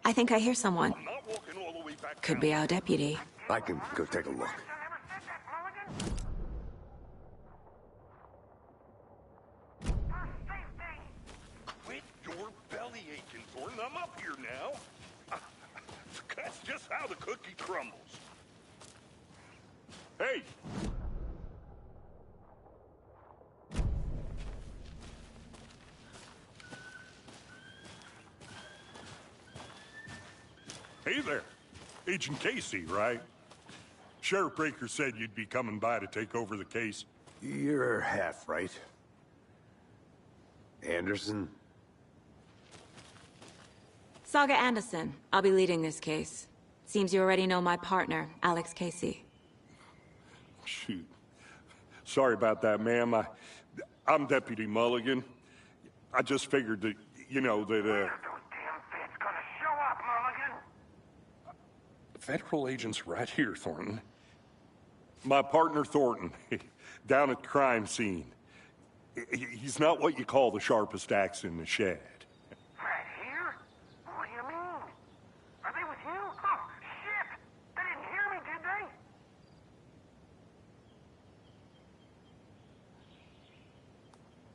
I think I hear someone. Could be our deputy. I can go take a look. Quit your belly aching, Thornton. I'm up here now. That's just how the cookie crumbles. Hey! Hey there. Agent Casey, right? Sheriff Breaker said you'd be coming by to take over the case. You're half right. Anderson? Saga Anderson. I'll be leading this case. Seems you already know my partner, Alex Casey. Shoot. Sorry about that, ma'am. I'm Deputy Mulligan. I just figured that, you know, that, Those damn feds gonna show up, Mulligan? Federal agent's right here, Thornton. My partner, Thornton, down at the crime scene. He's not what you call the sharpest axe in the shed. Right here? What do you mean? Are they with you? Oh, shit! They didn't hear me, did they?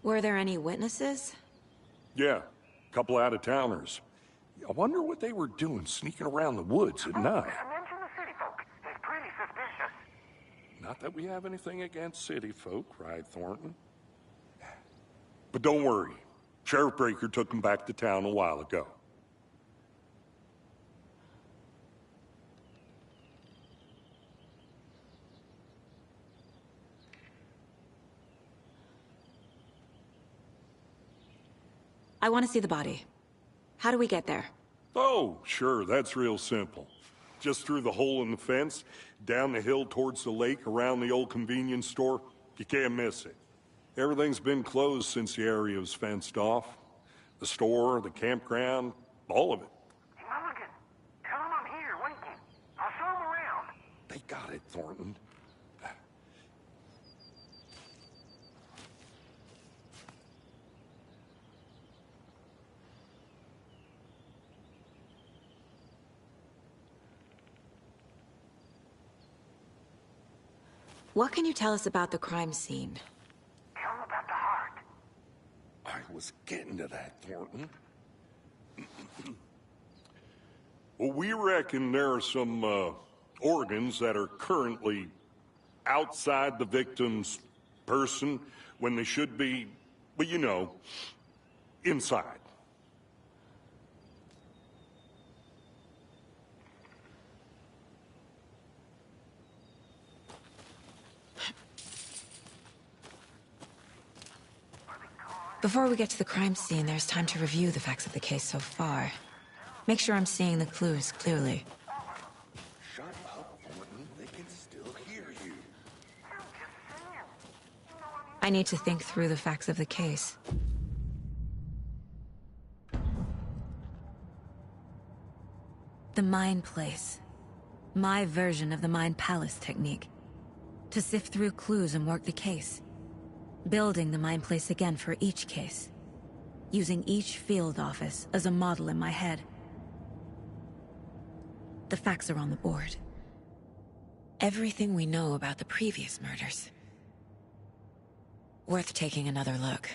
Were there any witnesses? Yeah, a couple out-of-towners. I wonder what they were doing sneaking around the woods at night. Mention the city folk. It's pretty suspicious. Not that we have anything against city folk, right, Thornton? But don't worry. Sheriff Breaker took them back to town a while ago. I want to see the body. How do we get there? Oh, sure, that's real simple. Just through the hole in the fence, down the hill towards the lake, around the old convenience store. You can't miss it. Everything's been closed since the area was fenced off. The store, the campground, all of it. Hey, Mulligan, tell them I'm here, waiting. I'll show them around. They got it, Thornton. What can you tell us about the crime scene? Tell them about the heart. I was getting to that, Thornton. Well, we reckon there are some organs that are currently outside the victim's person when they should be, well, you know, inside. Before we get to the crime scene, there's time to review the facts of the case so far. Make sure I'm seeing the clues clearly. Shut up, Thornton. They can still hear you. I need to think through the facts of the case. The Mind Place. My version of the Mind Palace technique. To sift through clues and work the case. Building the Mind Place again for each case. Using each field office as a model in my head. The facts are on the board. Everything we know about the previous murders. Worth taking another look.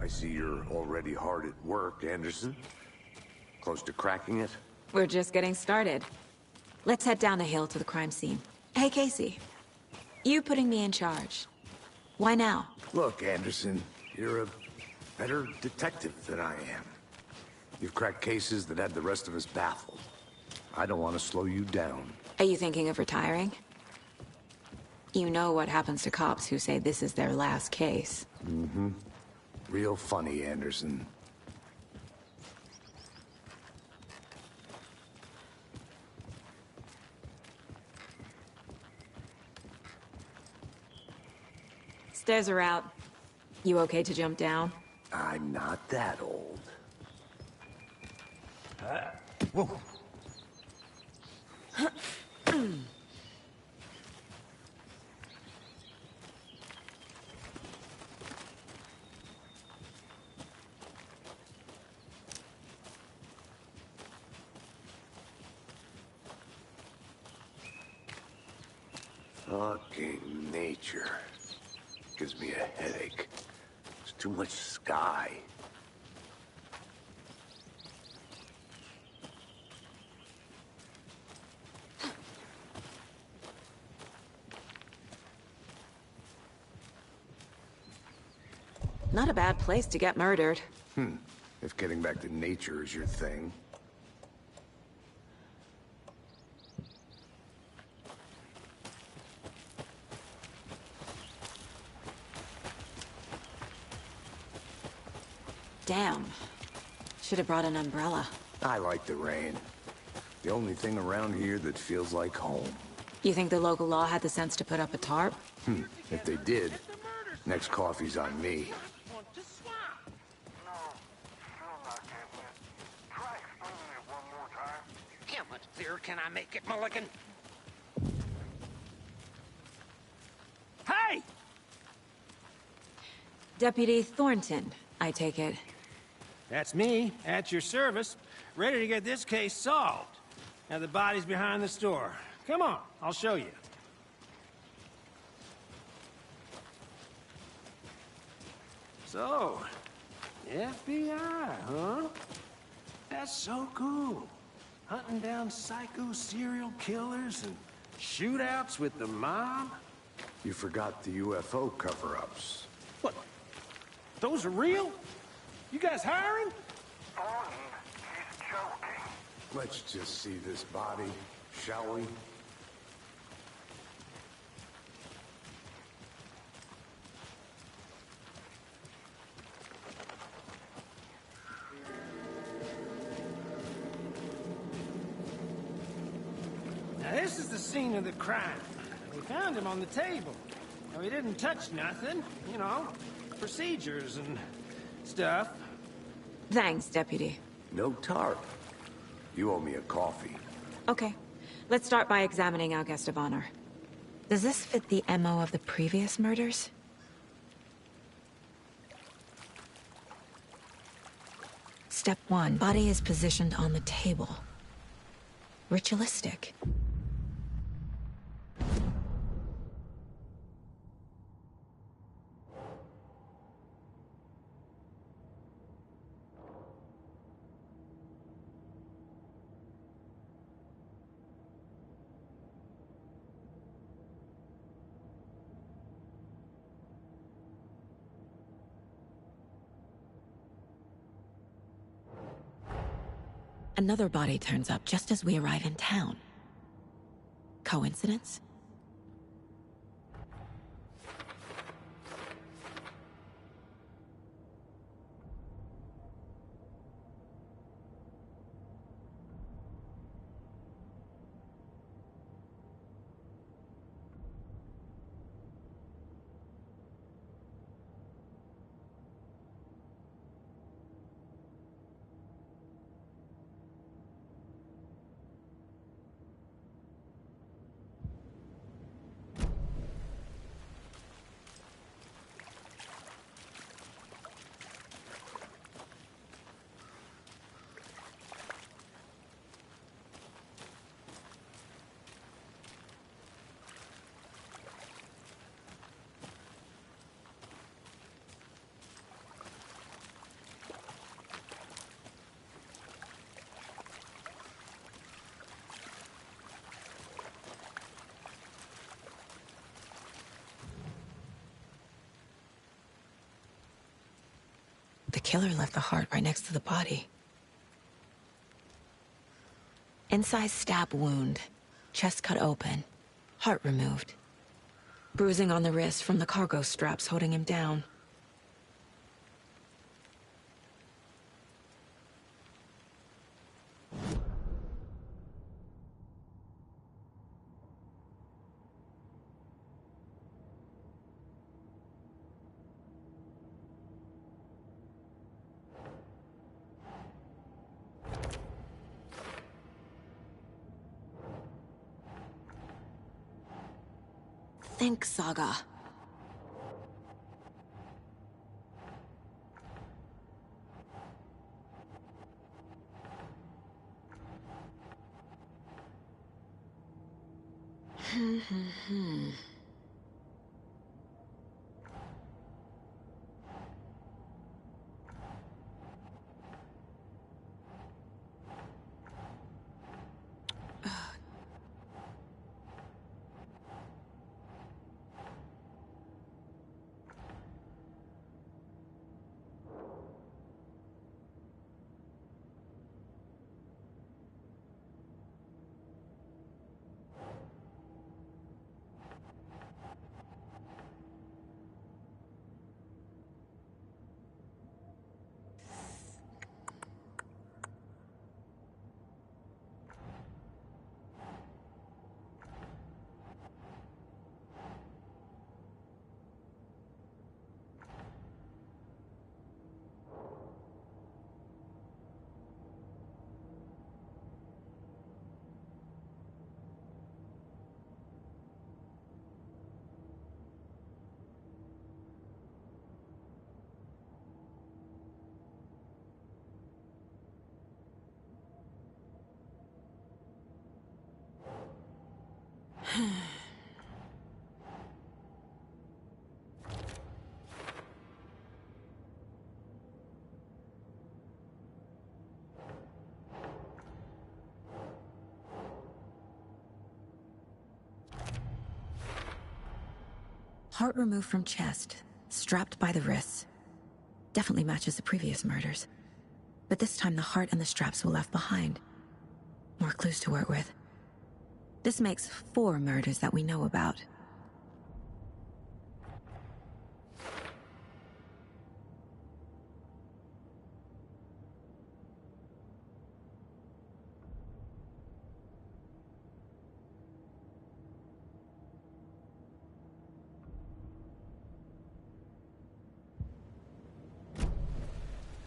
I see you're already hard at work, Anderson. Close to cracking it? We're just getting started. Let's head down the hill to the crime scene. Hey, Casey. You putting me in charge. Why now? Look, Anderson, you're a better detective than I am. You've cracked cases that had the rest of us baffled. I don't want to slow you down. Are you thinking of retiring? You know what happens to cops who say this is their last case. Mm-hmm. Real funny, Anderson. Stairs are out. You okay to jump down? I'm not that old. Whoa. Fucking nature. Gives me a headache. There's too much sky. Not a bad place to get murdered. If getting back to nature is your thing. Damn. Should have brought an umbrella. I like the rain. The only thing around here that feels like home. You think the local law had the sense to put up a tarp? If they did, next coffee's on me. No, still not getting it. Try explaining it one more time. How much clearer can I make it, Mulligan? Hey! Deputy Thornton, I take it. That's me, at your service, ready to get this case solved. Now the body's behind the store. Come on, I'll show you. So, FBI, huh? That's so cool. Hunting down psycho serial killers and shootouts with the mob? You forgot the UFO cover-ups. What? Those are real? You guys hiring? Thornton, he's joking. Let's just see this body, shall we? Now this is the scene of the crime. We found him on the table. Now, he didn't touch nothing, you know, procedures and stuff. Thanks, Deputy. No tarp. You owe me a coffee. Okay. Let's start by examining our guest of honor. Does this fit the MO of the previous murders? Step 1. Body is positioned on the table. Ritualistic. Another body turns up just as we arrive in town. Coincidence? The killer left the heart right next to the body. Incised stab wound. Chest cut open. Heart removed. Bruising on the wrist from the cargo straps holding him down. Think, Saga. Heart removed from chest, strapped by the wrists. Definitely matches the previous murders. But this time the heart and the straps were left behind. More clues to work with. This makes 4 murders that we know about.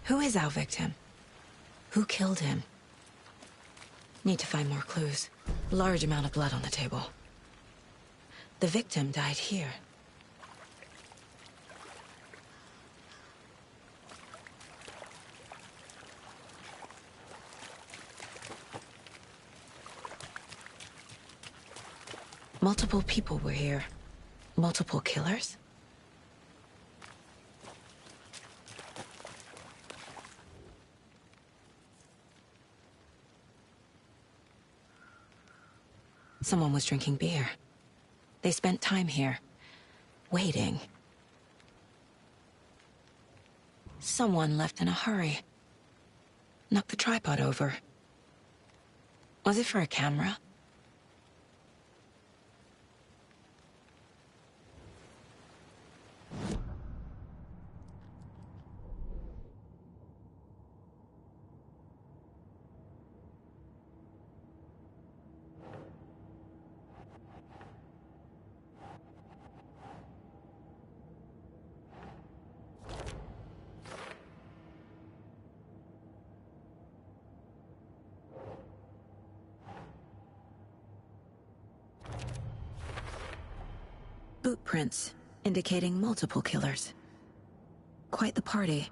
Who is our victim? Who killed him? Need to find more clues. Large amount of blood on the table. The victim died here. Multiple people were here. Multiple killers? Someone was drinking beer. They spent time here, waiting. Someone left in a hurry. Knocked the tripod over. Was it for a camera? Boot prints, indicating multiple killers. Quite the party.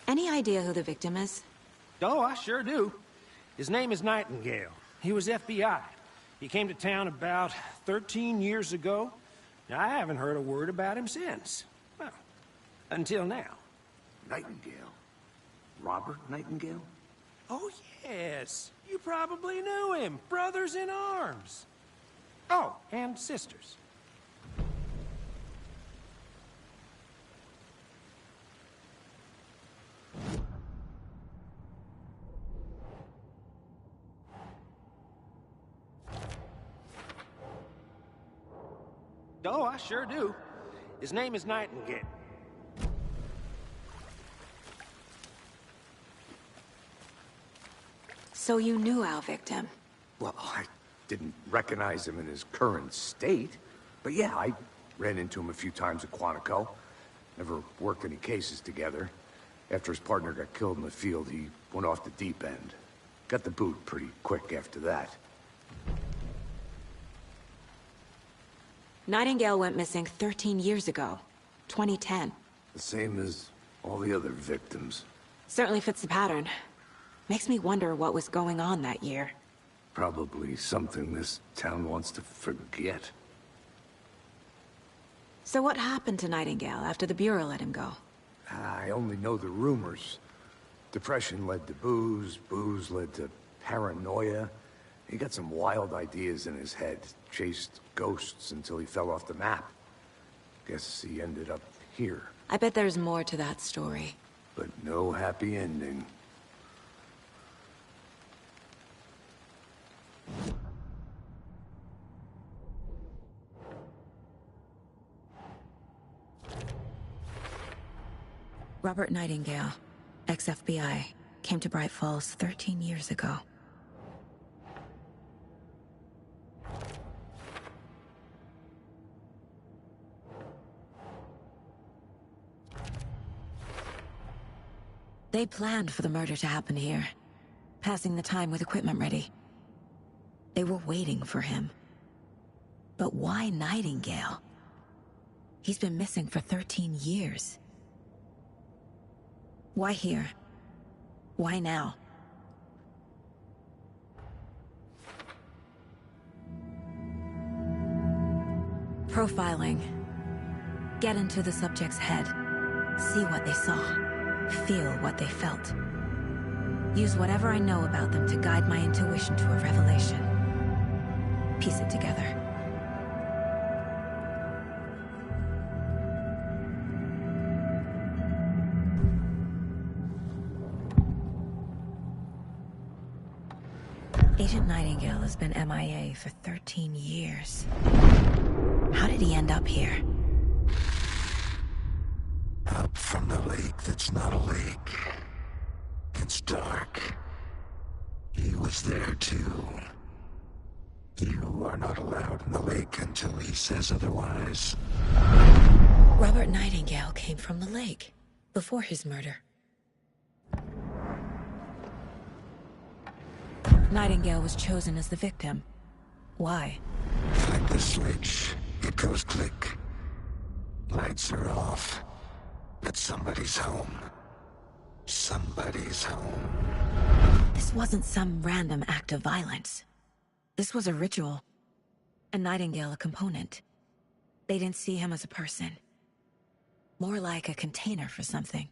Any idea who the victim is? Oh, I sure do. His name is Nightingale. He was FBI. He came to town about 13 years ago. Now, I haven't heard a word about him since. Well, until now. Nightingale? Robert Nightingale? Oh, yes. You probably knew him. Brothers in arms. Oh, and sisters. Oh, I sure do. His name is Nightingale. So you knew our victim? Well, I didn't recognize him in his current state. But yeah, I ran into him a few times at Quantico. Never worked any cases together. After his partner got killed in the field, he went off the deep end. Got the boot pretty quick after that. Nightingale went missing 13 years ago. 2010. The same as all the other victims. Certainly fits the pattern. Makes me wonder what was going on that year. Probably something this town wants to forget. So what happened to Nightingale after the Bureau let him go? I only know the rumors. Depression led to booze, booze led to paranoia. He got some wild ideas in his head, chased ghosts until he fell off the map. Guess he ended up here. I bet there's more to that story. But no happy ending. Robert Nightingale, ex-FBI, came to Bright Falls 13 years ago. They planned for the murder to happen here, passing the time with equipment ready. They were waiting for him. But why Nightingale? He's been missing for 13 years. Why here? Why now? Profiling. Get into the subject's head. See what they saw. Feel what they felt. Use whatever I know about them to guide my intuition to a revelation. Piece it together. Agent Nightingale has been MIA for 13 years. How did he end up here? Up from the lake that's not a lake. It's dark. He was there too. You are not allowed in the lake until he says otherwise. Robert Nightingale came from the lake, before his murder. Nightingale was chosen as the victim. Why? Like the switch, it goes click. Lights are off. But somebody's home. Somebody's home. This wasn't some random act of violence. This was a ritual. And Nightingale a component. They didn't see him as a person. More like a container for something.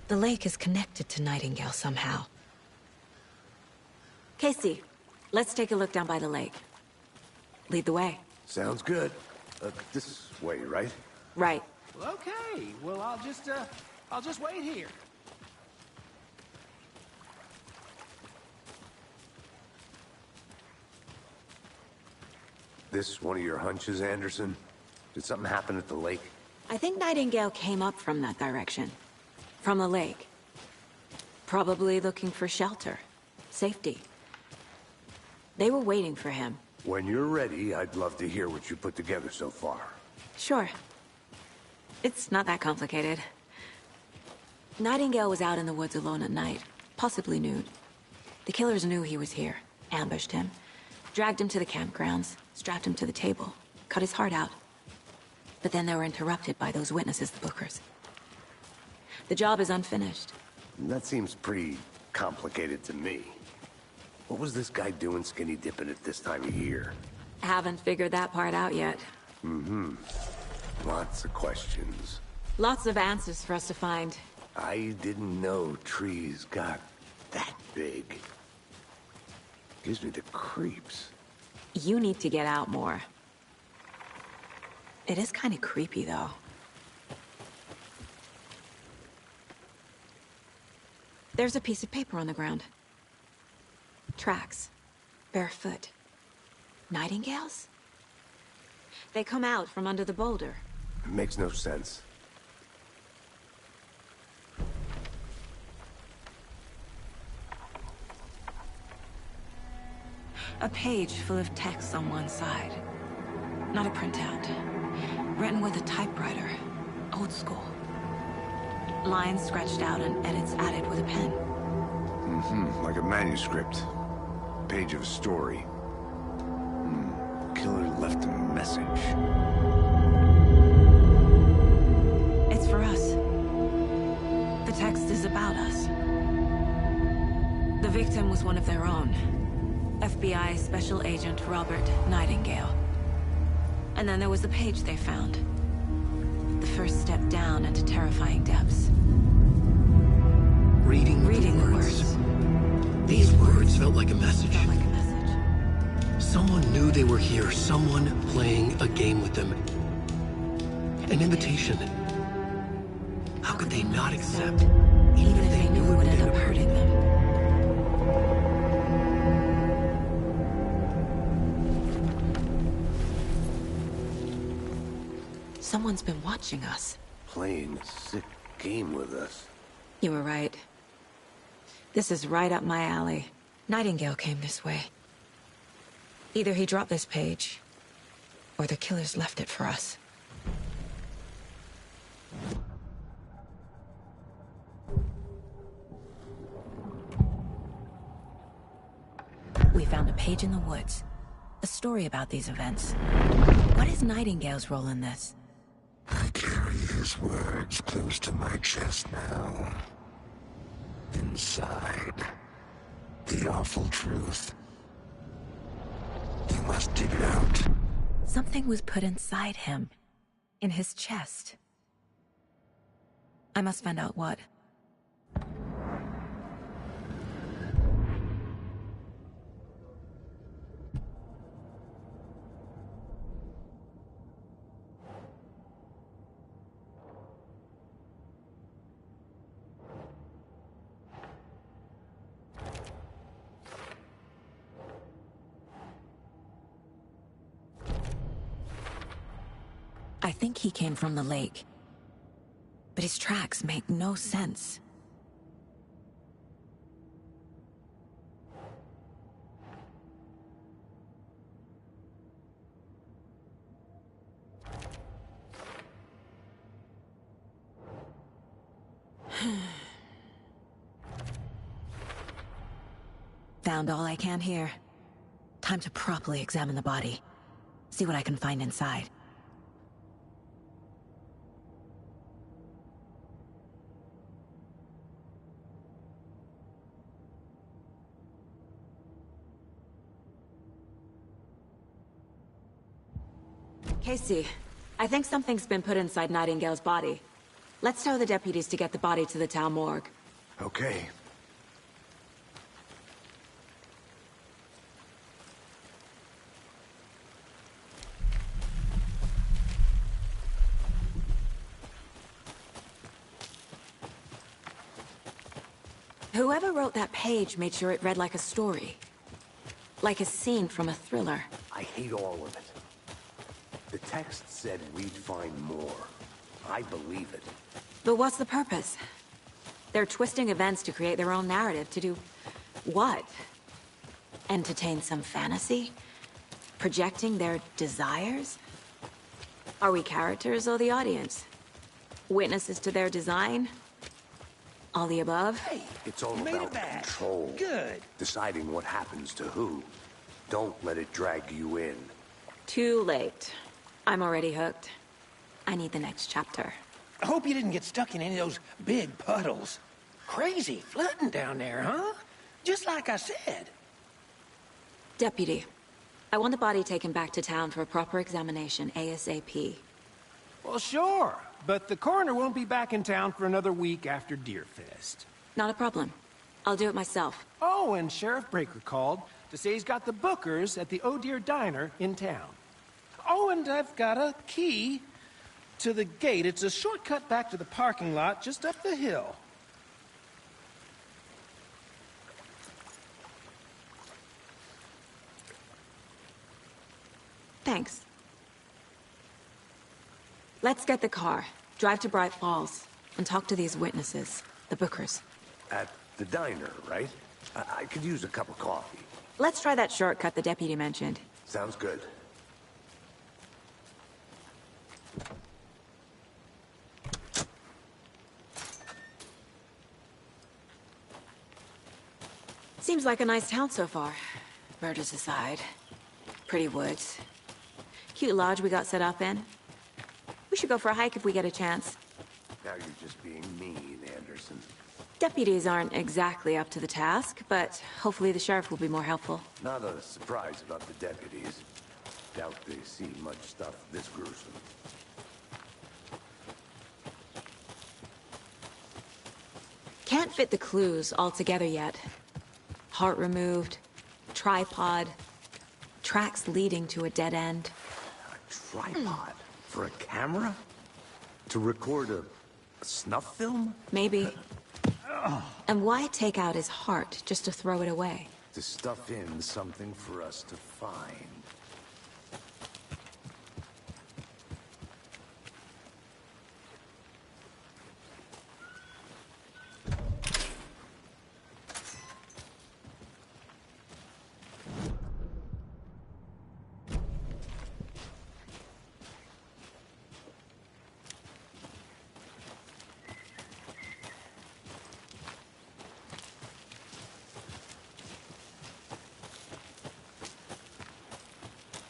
The lake is connected to Nightingale somehow. Casey, let's take a look down by the lake. Lead the way. Sounds good. This way, right? Right. Well, okay. Well, I'll just wait here. This one of your hunches, Anderson? Did something happen at the lake? I think Nightingale came up from that direction. From the lake. Probably looking for shelter. Safety. They were waiting for him. When you're ready, I'd love to hear what you put together so far. Sure. It's not that complicated. Nightingale was out in the woods alone at night, possibly nude. The killers knew he was here, ambushed him, dragged him to the campgrounds, strapped him to the table, cut his heart out. But then they were interrupted by those witnesses, the Bookers. The job is unfinished. That seems pretty complicated to me. What was this guy doing skinny dipping at this time of year? Haven't figured that part out yet. Lots of questions. Lots of answers for us to find. I didn't know trees got that big. Gives me the creeps. You need to get out more. It is kind of creepy, though. There's a piece of paper on the ground. Tracks. Barefoot. Nightingales? They come out from under the boulder. It makes no sense. A page full of text on one side. Not a printout. Written with a typewriter. Old school. Lines scratched out and edits added with a pen. Like a manuscript. Page of a story. Killer left a message. It's for us. The text is about us. The victim was one of their own. FBI Special Agent Robert Nightingale. And then there was the page they found. The first step down into terrifying depths. Reading the words. These words felt like a message. Someone knew they were here. Someone playing a game with them. An invitation. How could they not accept? Even if they knew it would end up hurting them. Someone's been watching us. Playing a sick game with us. You were right. This is right up my alley. Nightingale came this way. Either he dropped this page, or the killers left it for us. We found a page in the woods. A story about these events. What is Nightingale's role in this? I carry his words close to my chest now. Inside, the awful truth. You must dig it out. Something was put inside him. In his chest. I must find out what. I think he came from the lake. But his tracks make no sense. Found all I can here. Time to properly examine the body. See what I can find inside. Casey, I think something's been put inside Nightingale's body. Let's tell the deputies to get the body to the town morgue. Okay. Whoever wrote that page made sure it read like a story. Like a scene from a thriller. I hate all of it. The text said we'd find more. I believe it. But what's the purpose? They're twisting events to create their own narrative. To do what? Entertain some fantasy? Projecting their desires? Are we characters or the audience? Witnesses to their design? All the above? Hey, It's all you made it about back. control. Good. Deciding what happens to who. Don't let it drag you in. Too late. I'm already hooked. I need the next chapter. I hope you didn't get stuck in any of those big puddles. Crazy flooding down there, huh? Just like I said. Deputy, I want the body taken back to town for a proper examination, ASAP. Well, sure. But the coroner won't be back in town for another week after Deerfest. Not a problem. I'll do it myself. Oh, and Sheriff Breaker called to say he's got the Bookers at the Oh Dear Diner in town. Oh, and I've got a key to the gate. It's a shortcut back to the parking lot just up the hill. Thanks. Let's get the car, drive to Bright Falls, and talk to these witnesses, the Bookers. At the diner, right? I could use a cup of coffee. Let's try that shortcut the deputy mentioned. Sounds good. Seems like a nice town so far. Murders aside. Pretty woods. Cute lodge we got set up in. We should go for a hike if we get a chance. Now you're just being mean, Anderson. Deputies aren't exactly up to the task, but hopefully the sheriff will be more helpful. Not a surprise about the deputies. Doubt they've seen much stuff this gruesome. Can't fit the clues all together yet. Heart removed, tripod, tracks leading to a dead end. A tripod? For a camera? To record a snuff film? Maybe. And why take out his heart just to throw it away? To stuff in something for us to find.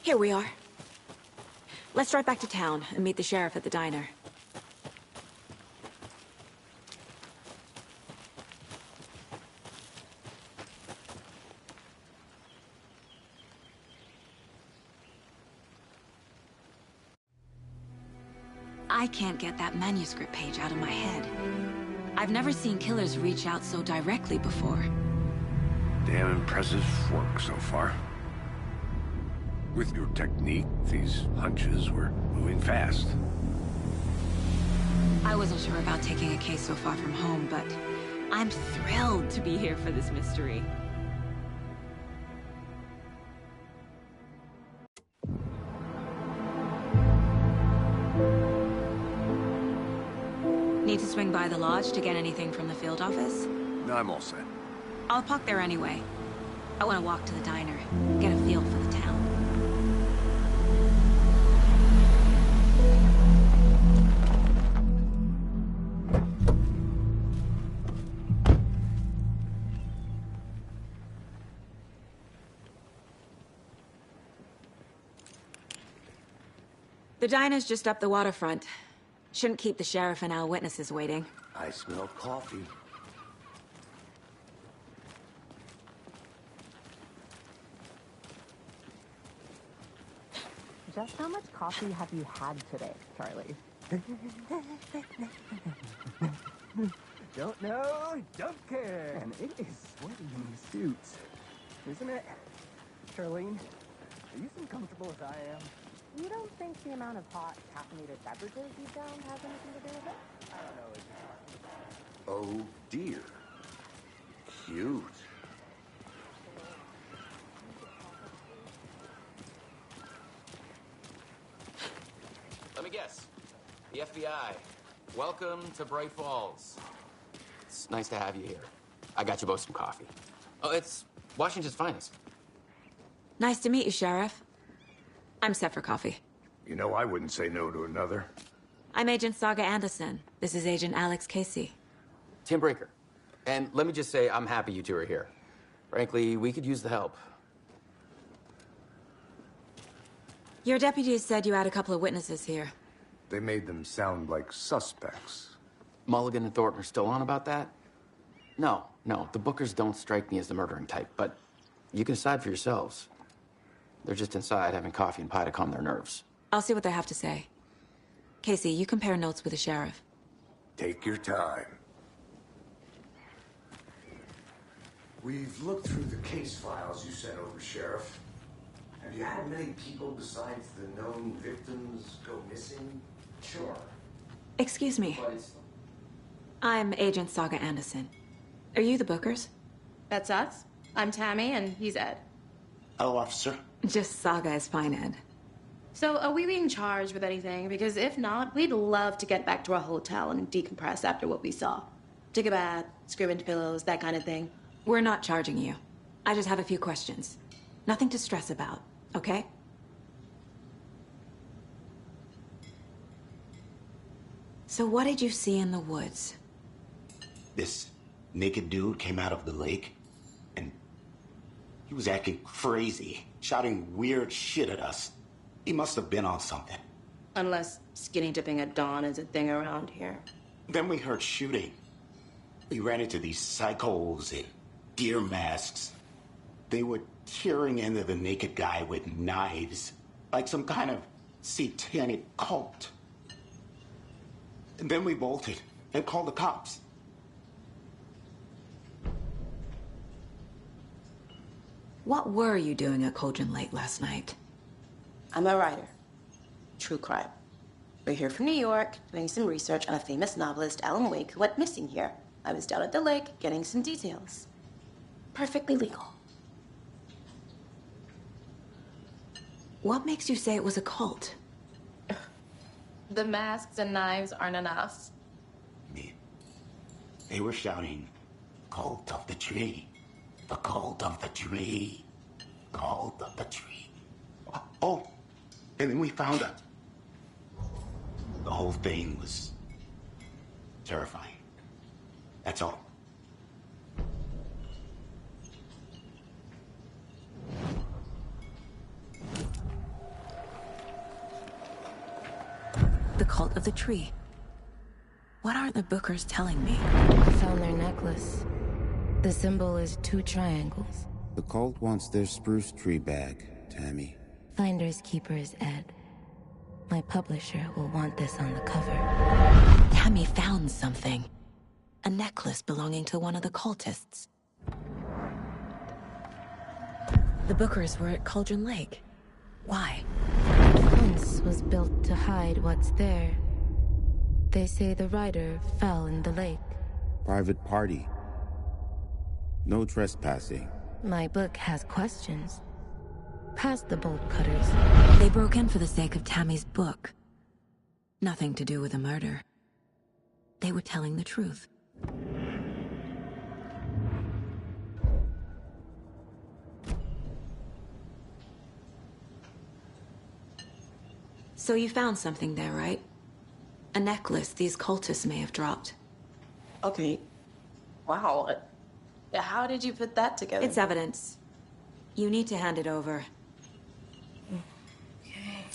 Here we are. Let's drive back to town and meet the sheriff at the diner. I can't get that manuscript page out of my head. I've never seen killers reach out so directly before. Damn impressive work so far. With your technique, these hunches were moving fast. I wasn't sure about taking a case so far from home, but I'm thrilled to be here for this mystery. Need to swing by the lodge to get anything from the field office? No, I'm all set. I'll park there anyway. I want to walk to the diner, get a feel for the town. The diner's just up the waterfront. Shouldn't keep the sheriff and our witnesses waiting. I smell coffee. Just how much coffee have you had today, Charlie? Don't know, don't care. And it is sweaty in these suits, isn't it? Charlene, are you as uncomfortable as I am? You don't think the amount of hot, caffeinated beverages you down has anything to do with it? I don't know. Oh dear. Cute. Let me guess. The FBI. Welcome to Bright Falls. It's nice to have you here. I got you both some coffee. Oh, it's Washington's finest. Nice to meet you, Sheriff. I'm set for coffee. You know, I wouldn't say no to another. I'm Agent Saga Anderson. This is Agent Alex Casey. Tim Breaker. And let me just say, I'm happy you two are here. Frankly, we could use the help. Your deputies said you had a couple of witnesses here. They made them sound like suspects. Mulligan and Thornton are still on about that? No, the Bookers don't strike me as the murdering type, but you can decide for yourselves. They're just inside having coffee and pie to calm their nerves. I'll see what they have to say. Casey, you compare notes with the sheriff. Take your time. We've looked through the case files you sent over, Sheriff. Have you had many people besides the known victims go missing? Sure. Excuse me. I'm Agent Saga Anderson. Are you the Bookers? That's us. I'm Tammy, and he's Ed. Hello, officer. Just Saga is fine, Ed. So, are we being charged with anything? Because if not, we'd love to get back to our hotel and decompress after what we saw. Take a bath, scream into pillows, that kind of thing. We're not charging you. I just have a few questions. Nothing to stress about, okay? So what did you see in the woods? This naked dude came out of the lake, and he was acting crazy, shouting weird shit at us. He must have been on something. Unless skinny dipping at dawn is a thing around here. Then we heard shooting. We ran into these psychos in deer masks. They were tearing into the naked guy with knives, like some kind of satanic cult. And then we bolted and called the cops. What were you doing at Cauldron Lake last night? I'm a writer. True crime. We're here from New York, doing some research on a famous novelist, Alan Wake, who went missing here. I was down at the lake, getting some details. Perfectly legal. What makes you say it was a cult? The masks and knives aren't enough. They were shouting, "Cult of the tree. The cult of the tree. Cult of the tree." Oh, and then we found out. The whole thing was terrifying. That's all. The cult of the tree. What aren't the Bookers telling me? I found their necklace. The symbol is 2 triangles. The cult wants their spruce tree back, Tammy. Finders keepers, Ed. My publisher will want this on the cover. Tammy found something. A necklace belonging to one of the cultists. The Bookers were at Cauldron Lake. Why? The fence was built to hide what's there. They say the writer fell in the lake. Private party. No trespassing. My book has questions. Past the bolt cutters. They broke in for the sake of Tammy's book. Nothing to do with the murder. They were telling the truth. So you found something there, right? A necklace these cultists may have dropped. Okay. Wow. How did you put that together? It's evidence. You need to hand it over. Okay.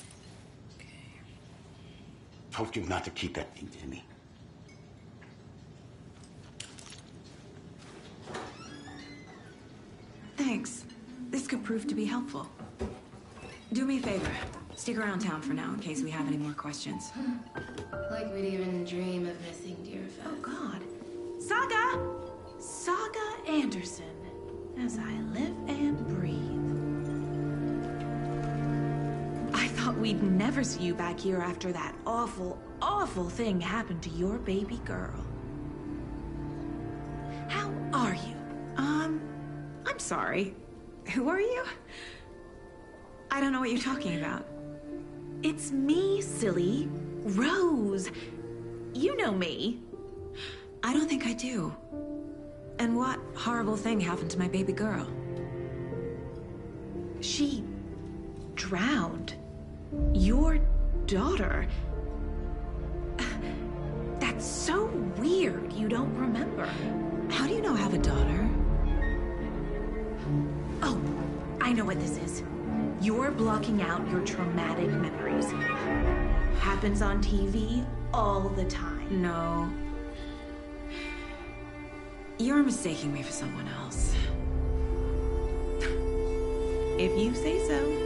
Told you not to keep that thing to me. Thanks. This could prove to be helpful. Do me a favor. Stick around town for now in case we have any more questions. Like we'd even dream of missing dear Fez. Oh, God. Saga! Saga Anderson. As I live and breathe. I thought we'd never see you back here after that awful, awful thing happened to your baby girl. How are you? I'm sorry. Who are you? I don't know what you're talking about. It's me, silly. Rose. You know me. I don't think I do. And what horrible thing happened to my baby girl? She drowned. Your daughter. That's so weird you don't remember. How do you know I have a daughter? Oh, I know what this is. You're blocking out your traumatic memories. Happens on TV all the time. No. You're mistaking me for someone else. If you say so.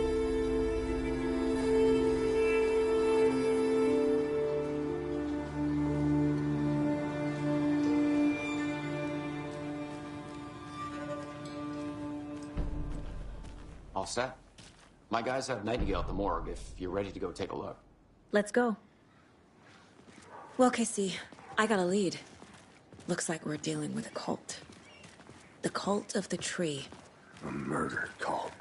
All set. My guys have Nightingale at the morgue if you're ready to go take a look. Let's go. Well, Casey, I got a lead. Looks like we're dealing with a cult. The cult of the tree. A murder cult.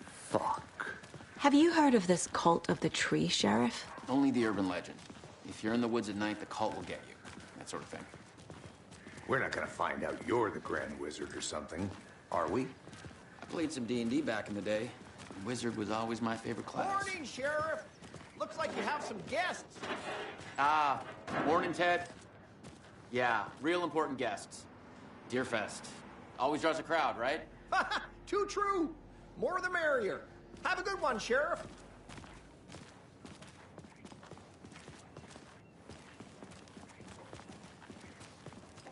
Fuck. Have you heard of this cult of the tree, Sheriff? Only the urban legend. If you're in the woods at night, the cult will get you. That sort of thing. We're not gonna find out you're the Grand Wizard or something, are we? I played some D&D back in the day. Wizard was always my favorite class. Morning, Sheriff. Looks like you have some guests. Ah, morning, Ted. Yeah, real important guests. Deerfest. Always draws a crowd, right? Too true. More the merrier. Have a good one, Sheriff.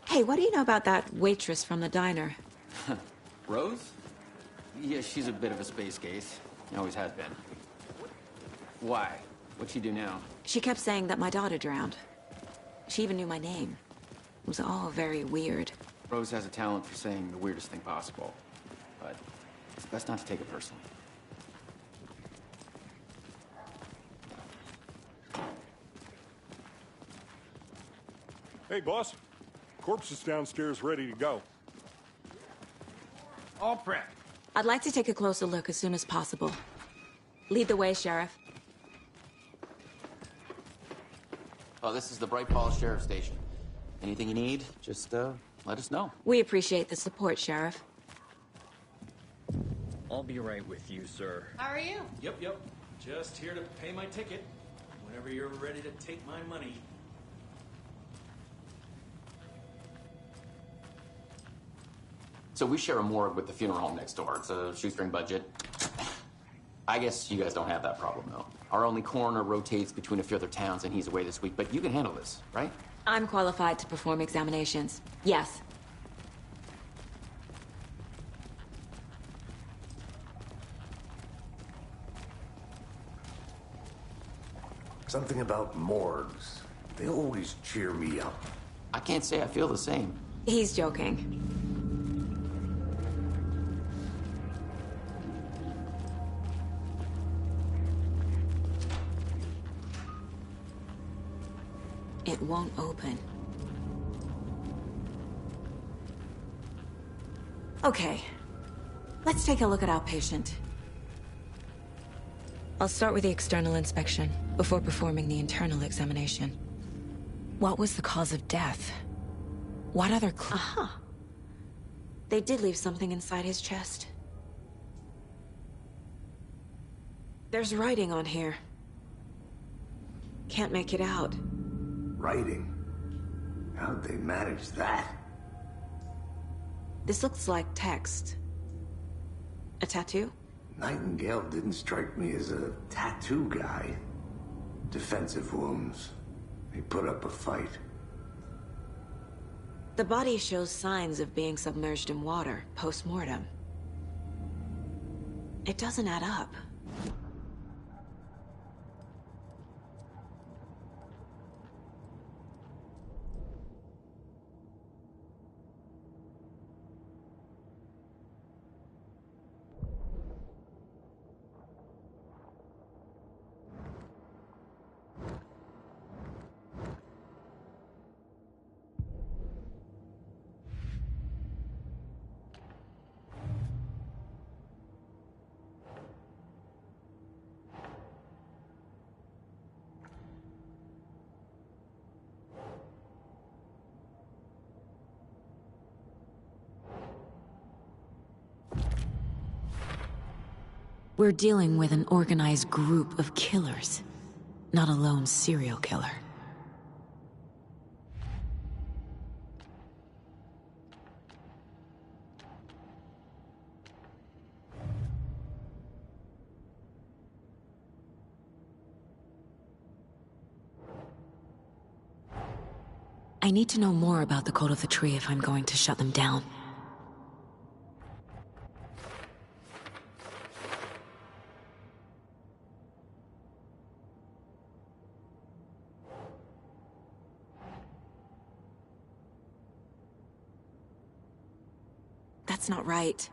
Hey, what do you know about that waitress from the diner? Rose? Yeah, she's a bit of a space case. Always has been. Why? What'd she do now? She kept saying that my daughter drowned. She even knew my name. It was all very weird. Rose has a talent for saying the weirdest thing possible. But it's best not to take it personally. Hey, boss. Corpse is downstairs ready to go. All prepped. I'd like to take a closer look as soon as possible. Lead the way, Sheriff. Oh, this is the Bright Falls Sheriff Station. Anything you need, just let us know. We appreciate the support, Sheriff. I'll be right with you, sir. How are you? Yep. Just here to pay my ticket. Whenever you're ready to take my money. So we share a morgue with the funeral home next door. It's a shoestring budget. I guess you guys don't have that problem, though. Our only coroner rotates between a few other towns, and he's away this week. But you can handle this, right? I'm qualified to perform examinations. Yes. Something about morgues. They always cheer me up. I can't say I feel the same. He's joking. It won't open. Okay. Let's take a look at our patient. I'll start with the external inspection before performing the internal examination. What was the cause of death? What other Aha! They did leave something inside his chest. There's writing on here. Can't make it out. Writing? How'd they manage that? This looks like text. A tattoo? Nightingale didn't strike me as a tattoo guy. Defensive wounds. He put up a fight. The body shows signs of being submerged in water, post-mortem. It doesn't add up. We're dealing with an organized group of killers, not a lone serial killer. I need to know more about the Code of the Tree if I'm going to shut them down. That's not right.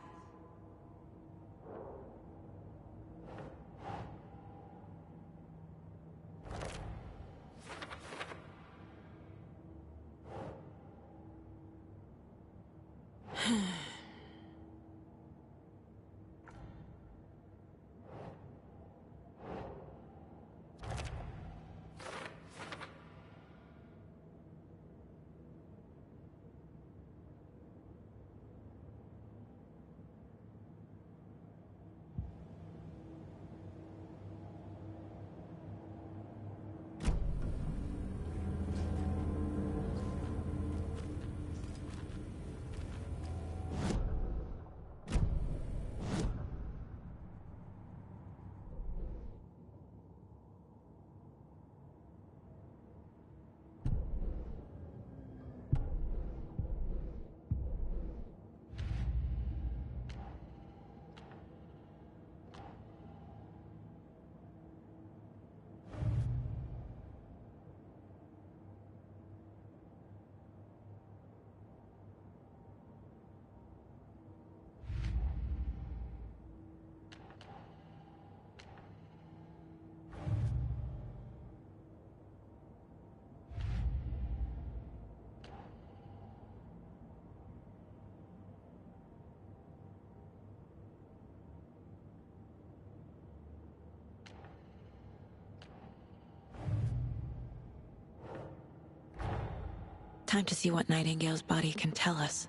Time to see what Nightingale's body can tell us.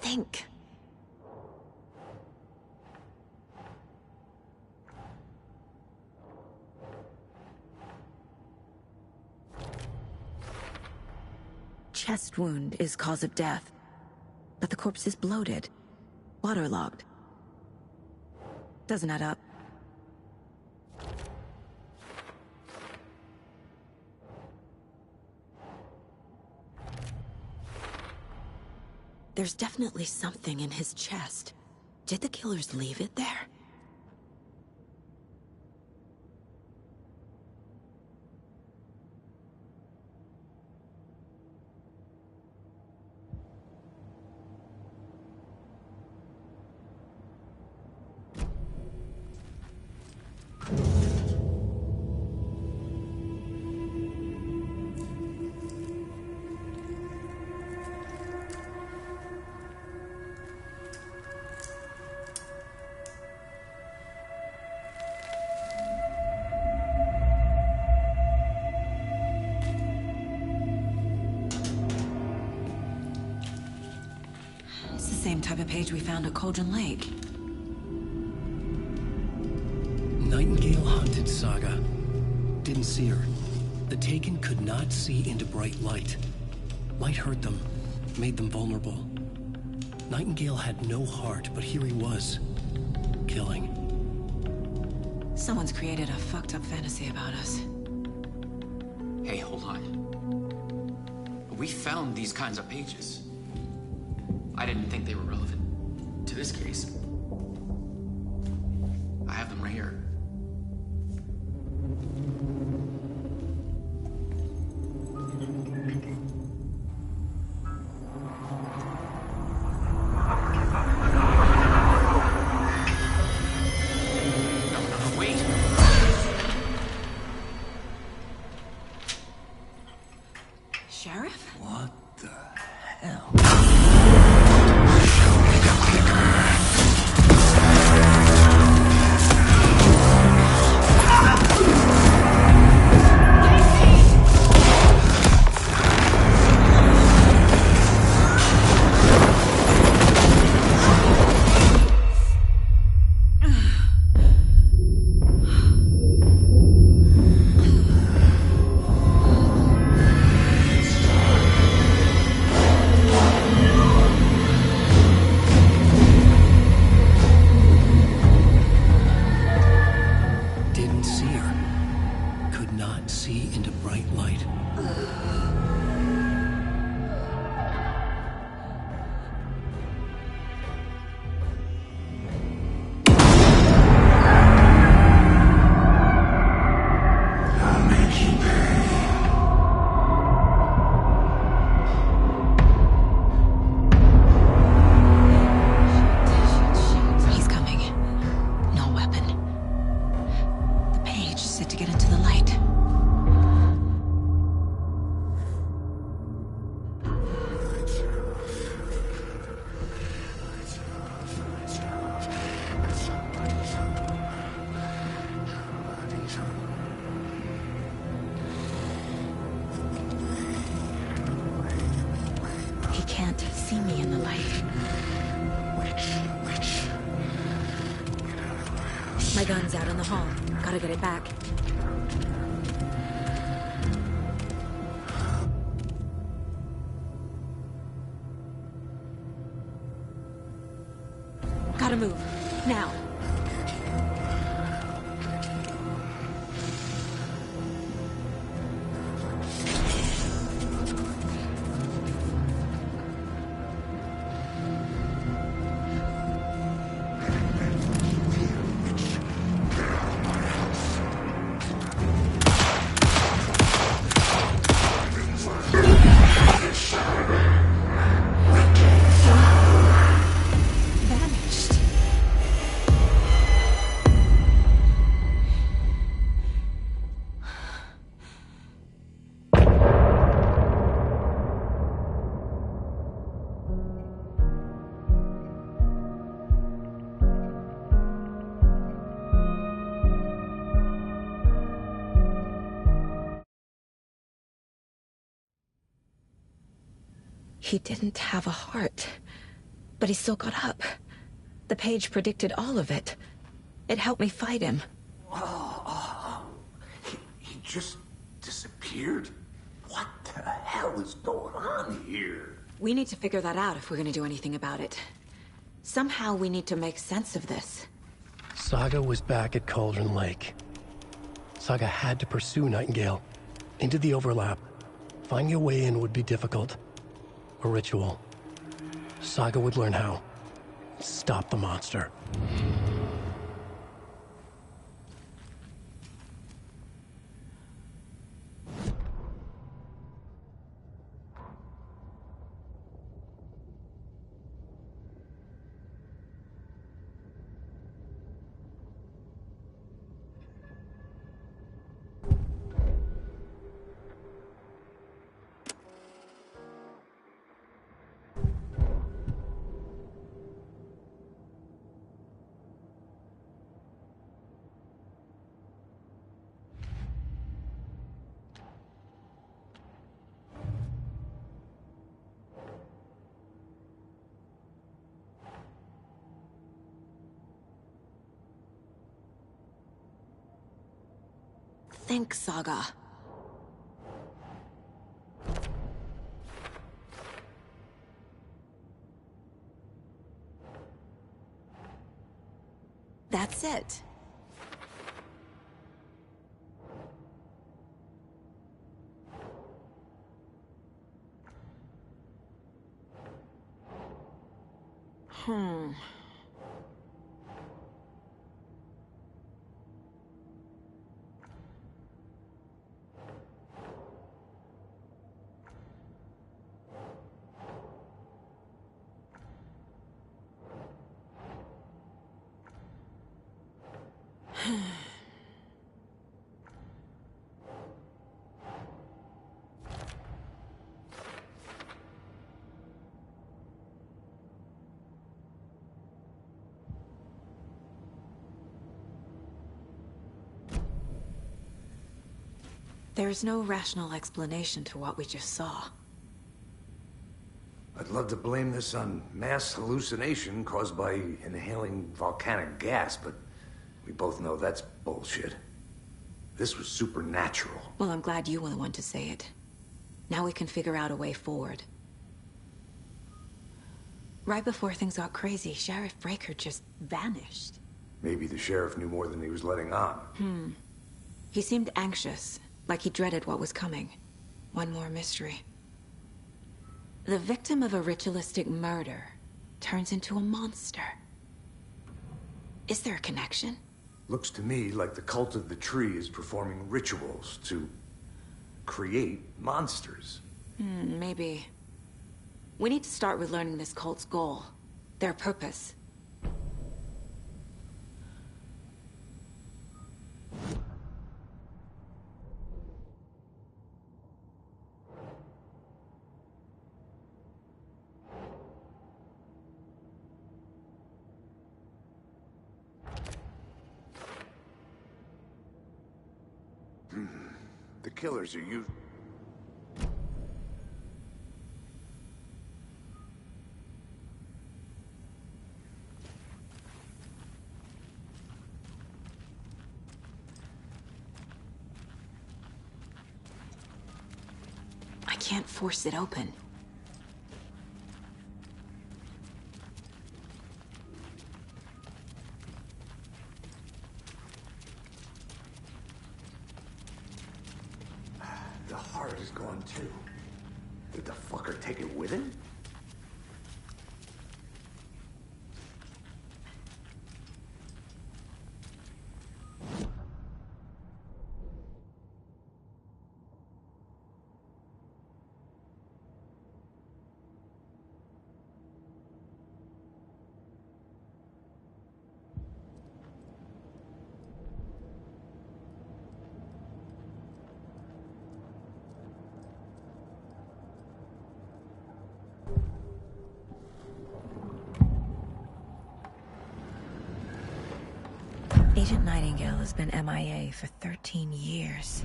Think. Chest wound is cause of death, but the corpse is bloated, waterlogged. Doesn't add up. There's definitely something in his chest. Did the killers leave it there? Same type of page we found at Cauldron Lake. Nightingale hunted Saga. Didn't see her. The Taken could not see into bright light. Light hurt them, made them vulnerable. Nightingale had no heart, but here he was, killing. Someone's created a fucked up fantasy about us. Hey, hold on. We found these kinds of pages. I didn't think they were relevant to this case. I have them right here. No, wait. Sheriff? What the hell? He can't see me in the light. Witch. Get out of my house. My gun's out in the hall. Gotta get it back. Gotta move. Now. Vanished. He didn't have a heart, but he still got up. The page predicted all of it. It helped me fight him. He just disappeared? What the hell is going on here? We need to figure that out if we're gonna do anything about it. Somehow we need to make sense of this. Saga was back at Cauldron Lake. Saga had to pursue Nightingale. Into the overlap. Finding a way in would be difficult. A ritual. Saga would learn how. Stop the monster. Think, Saga. That's it. There's no rational explanation to what we just saw. I'd love to blame this on mass hallucination caused by inhaling volcanic gas, but we both know that's bullshit. This was supernatural. Well, I'm glad you were the one to say it. Now we can figure out a way forward. Right before things got crazy, Sheriff Breaker just vanished. Maybe the sheriff knew more than he was letting on. He seemed anxious, like he dreaded what was coming. One more mystery. The victim of a ritualistic murder turns into a monster. Is there a connection? Looks to me like the cult of the tree is performing rituals to create monsters. Maybe. We need to start with learning this cult's goal. Their purpose. The killers are can't force it open. The heart is gone too. Did the fucker take it with him? Agent Nightingale has been MIA for 13 years.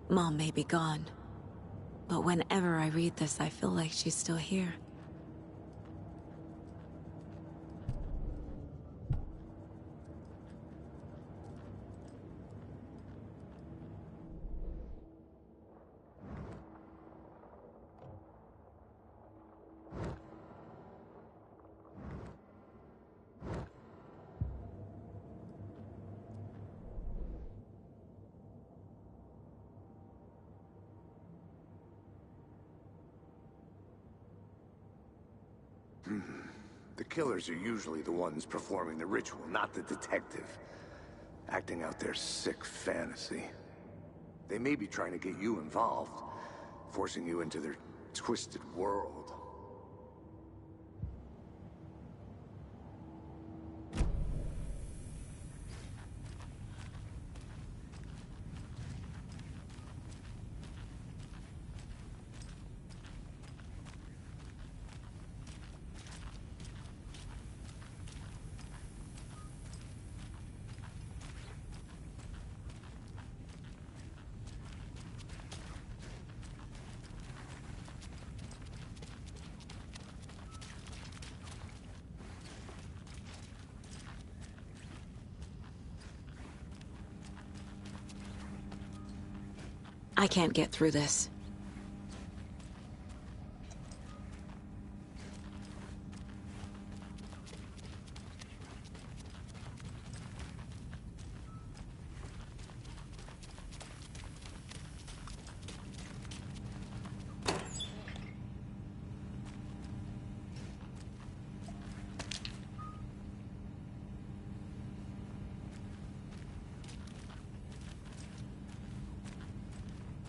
Mom may be gone, but whenever I read this, I feel like she's still here. The killers are usually the ones performing the ritual, not the detective. Acting out their sick fantasy. They may be trying to get you involved, forcing you into their twisted world. I can't get through this.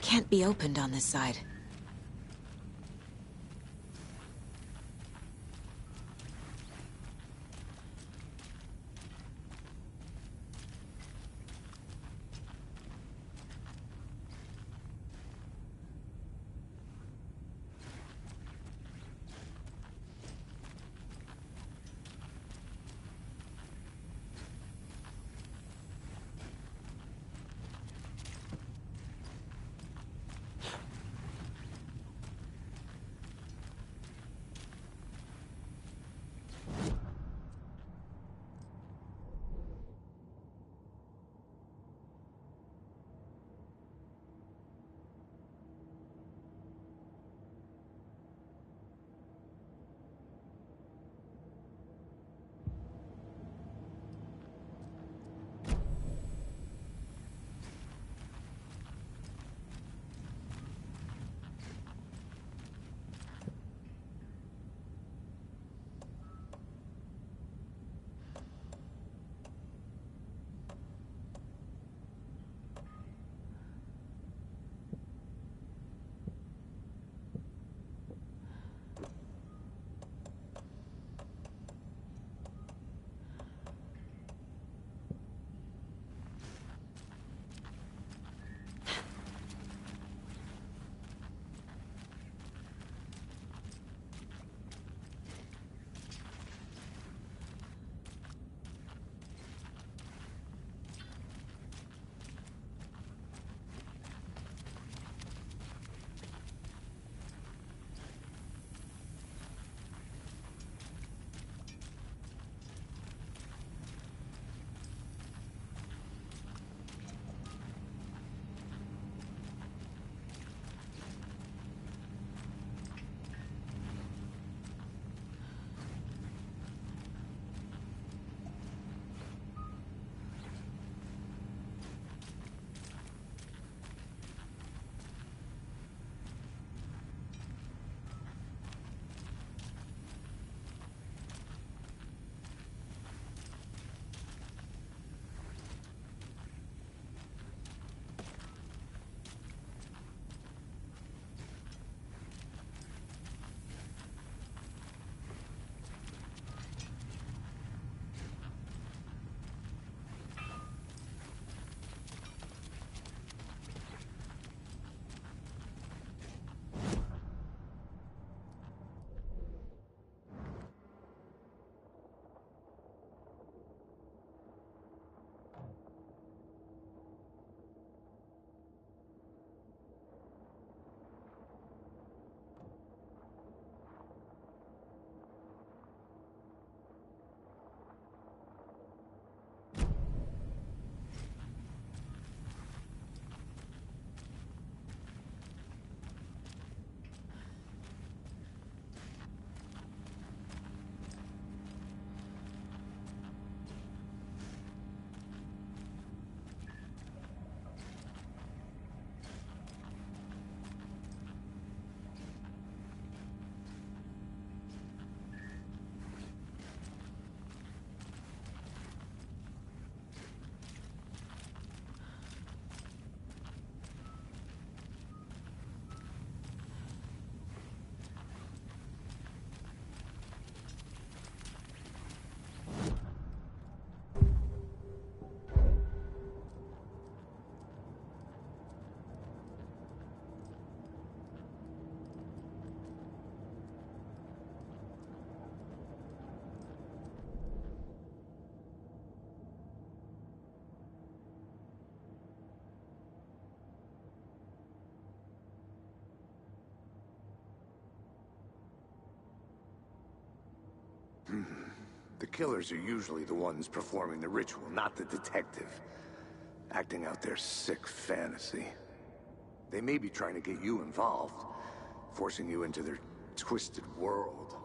Can't be opened on this side. The killers are usually the ones performing the ritual, not the detective. Acting out their sick fantasy. They may be trying to get you involved, forcing you into their twisted world.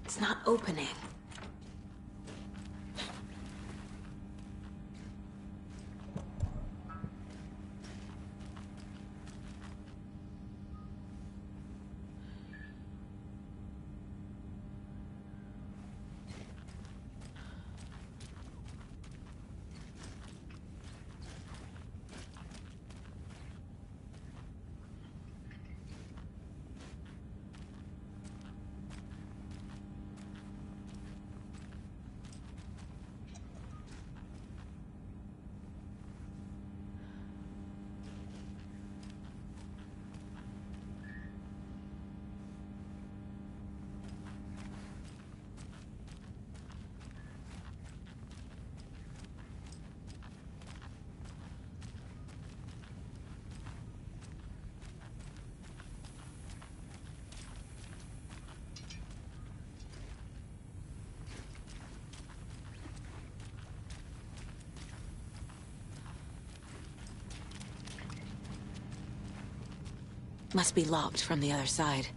It's not opening. Must be locked from the other side.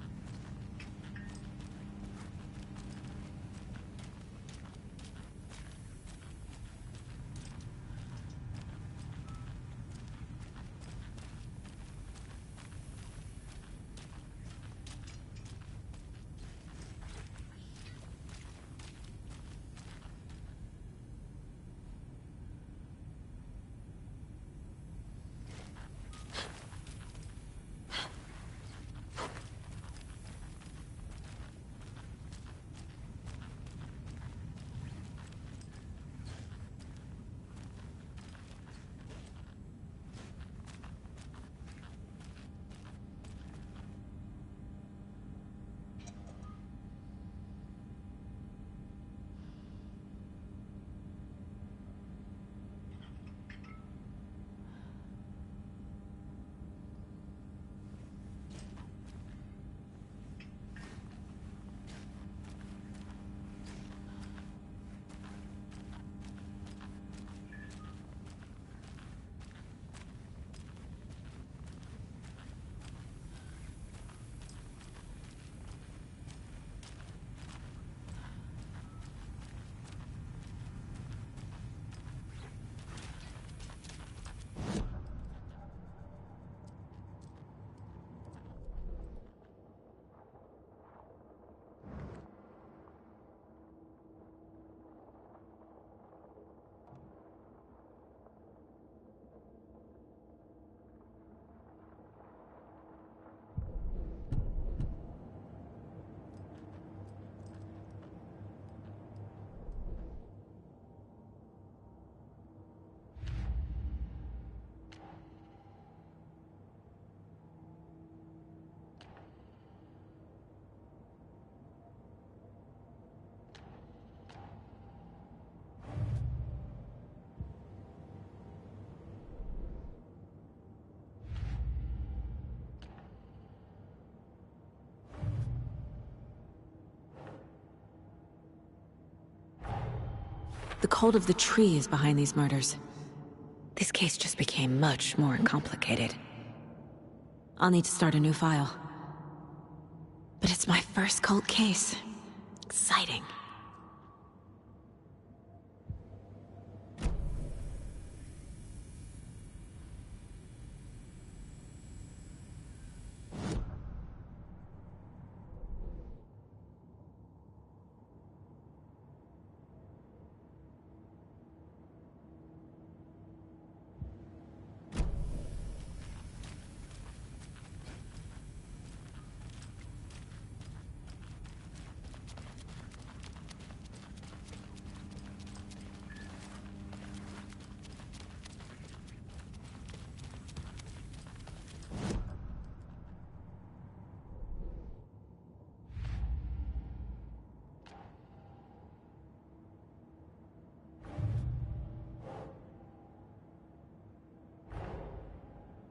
The cult of the tree is behind these murders. This case just became much more complicated. I'll need to start a new file. But it's my first cult case. Exciting.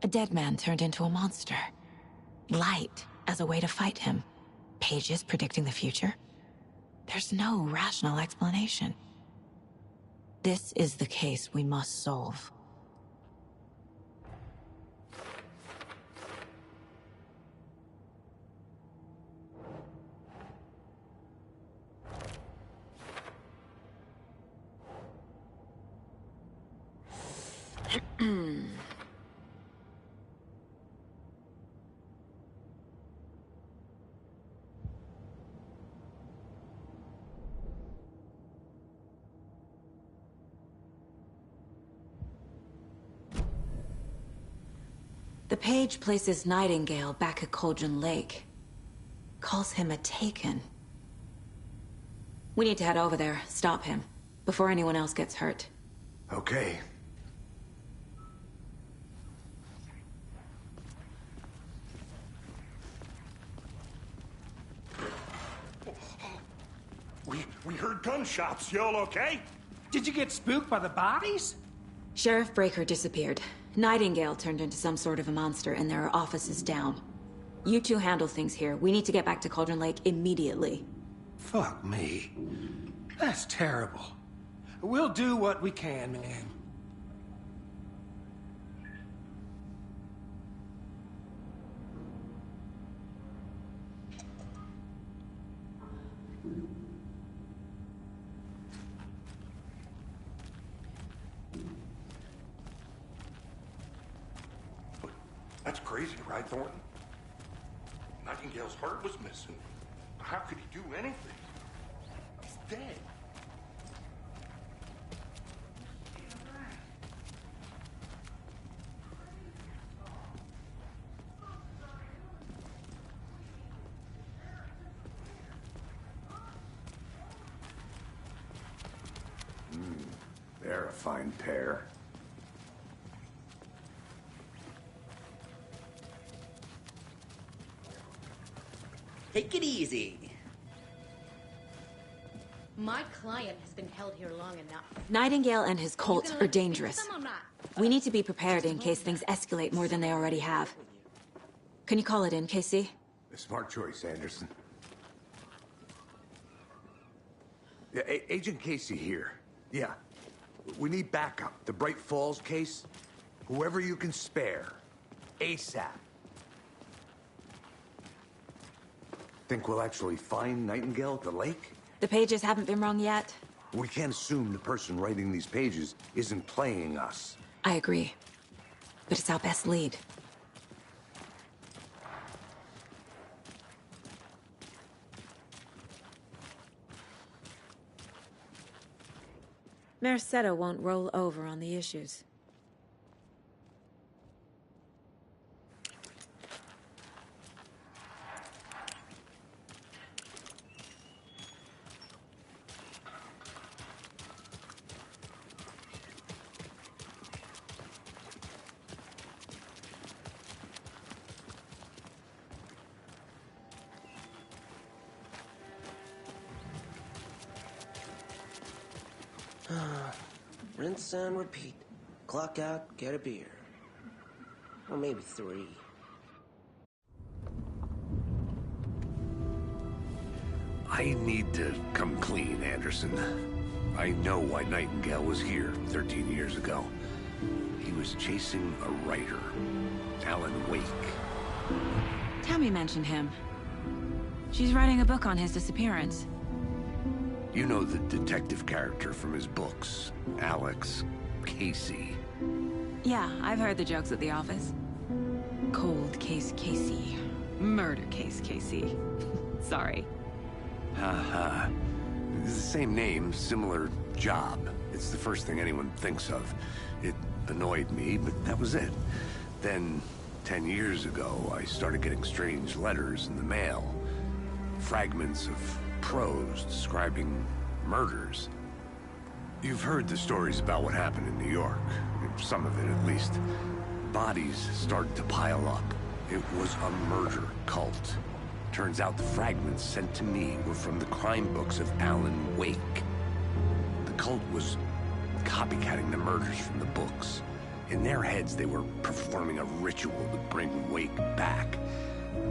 A dead man turned into a monster. Light as a way to fight him. Pages predicting the future. There's no rational explanation. This is the case we must solve. The page places Nightingale back at Cauldron Lake. Calls him a Taken. We need to head over there, stop him, before anyone else gets hurt. Okay. We heard gunshots. Y'all okay? Did you get spooked by the bodies? Sheriff Breaker disappeared. Nightingale turned into some sort of a monster, and there are offices down. You two handle things here. We need to get back to Cauldron Lake immediately. Fuck me. That's terrible. We'll do what we can, man. That's crazy, right, Thornton? Nightingale's heart was missing. How could he do anything? He's dead. They're a fine pair. Take it easy. My client has been held here long enough. Nightingale and his cult are dangerous. I'm not. We need to be prepared in case things escalate more than they already have. Can you call it in, Casey? A smart choice, Anderson. Yeah, Agent Casey here. Yeah. We need backup. The Bright Falls case. Whoever you can spare. ASAP. Think we'll actually find Nightingale at the lake? The pages haven't been wrong yet. We can't assume the person writing these pages isn't playing us. I agree. But it's our best lead. Mercado won't roll over on the issues. Rinse and repeat. Clock out, get a beer. Or maybe 3. I need to come clean, Anderson. I know why Nightingale was here 13 years ago. He was chasing a writer, Alan Wake. Tammy mentioned him. She's writing a book on his disappearance. You know the detective character from his books, Alex Casey. Yeah, I've heard the jokes at the office. Cold case Casey. Murder case Casey. Sorry. Haha. It's the same name, similar job. It's the first thing anyone thinks of. It annoyed me, but that was it. Then, 10 years ago, I started getting strange letters in the mail. Fragments of prose describing murders. You've heard the stories about what happened in New York. Some of it, at least. Bodies started to pile up. It was a murder cult. Turns out the fragments sent to me were from the crime books of Alan Wake. The cult was copycatting the murders from the books. In their heads, they were performing a ritual to bring Wake back.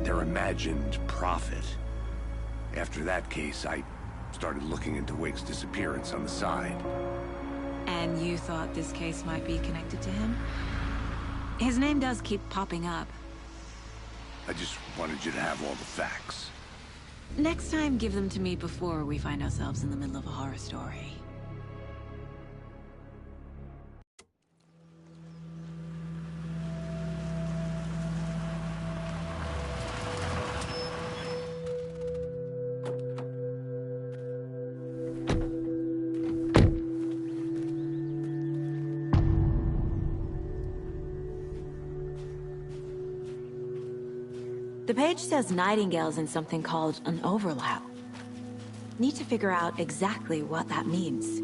Their imagined prophet. After that case, I started looking into Wake's disappearance on the side. And you thought this case might be connected to him? His name does keep popping up. I just wanted you to have all the facts. Next time, give them to me before we find ourselves in the middle of a horror story. The page says Nightingale's in something called an overlap. Need to figure out exactly what that means.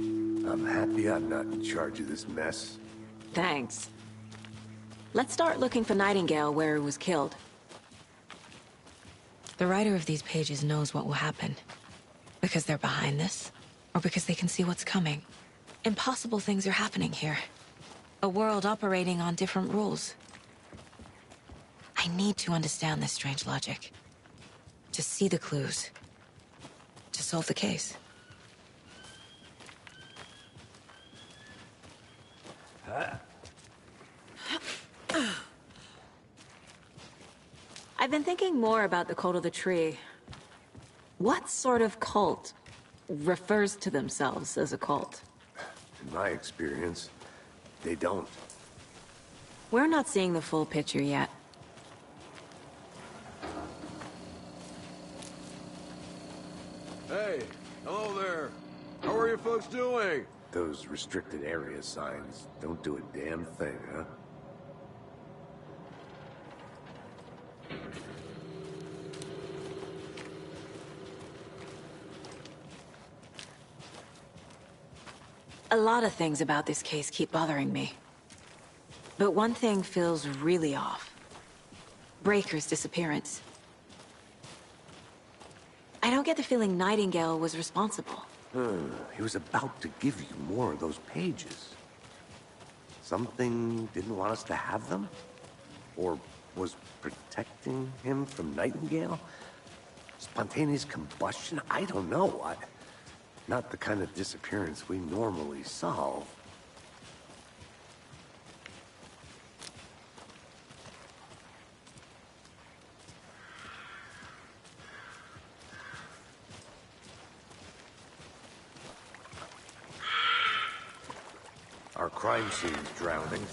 I'm happy I'm not in charge of this mess. Thanks. Let's start looking for Nightingale where he was killed. The writer of these pages knows what will happen. Because they're behind this, or because they can see what's coming. Impossible things are happening here. A world operating on different rules. I need to understand this strange logic. To see the clues. To solve the case. I've been thinking more about the cult of the tree. What sort of cult refers to themselves as a cult? In my experience, they don't. We're not seeing the full picture yet. Hey, hello there. How are you folks doing? Those restricted area signs don't do a damn thing, huh? A lot of things about this case keep bothering me. But one thing feels really off. Breaker's disappearance. I don't get the feeling Nightingale was responsible. He was about to give you more of those pages. Something didn't want us to have them? Or was protecting him from Nightingale? Spontaneous combustion? I don't know. Not the kind of disappearance we normally solve. Our crime scene's drowning.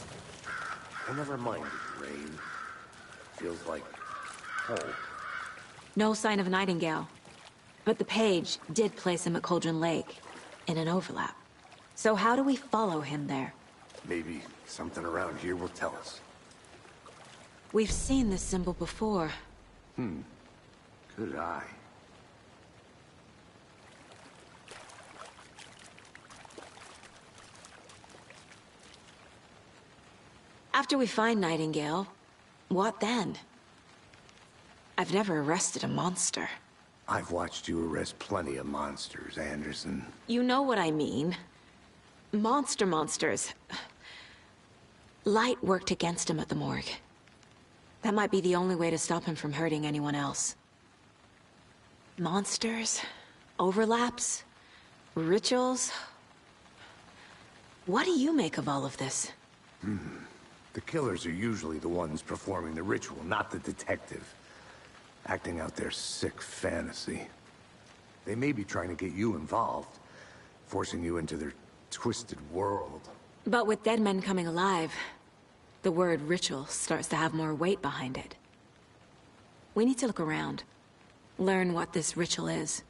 I never minded the rain. Feels like home. No sign of Nightingale. But the page did place him at Cauldron Lake, in an overlap. So how do we follow him there? Maybe something around here will tell us. We've seen this symbol before. Good eye. After we find Nightingale, what then? I've never arrested a monster. I've watched you arrest plenty of monsters, Anderson. You know what I mean. Monsters. Light worked against him at the morgue. That might be the only way to stop him from hurting anyone else. Monsters, overlaps, rituals. What do you make of all of this? The killers are usually the ones performing the ritual, not the detective. Acting out their sick fantasy. They may be trying to get you involved, forcing you into their twisted world. But with dead men coming alive, the word ritual starts to have more weight behind it. We need to look around, learn what this ritual is.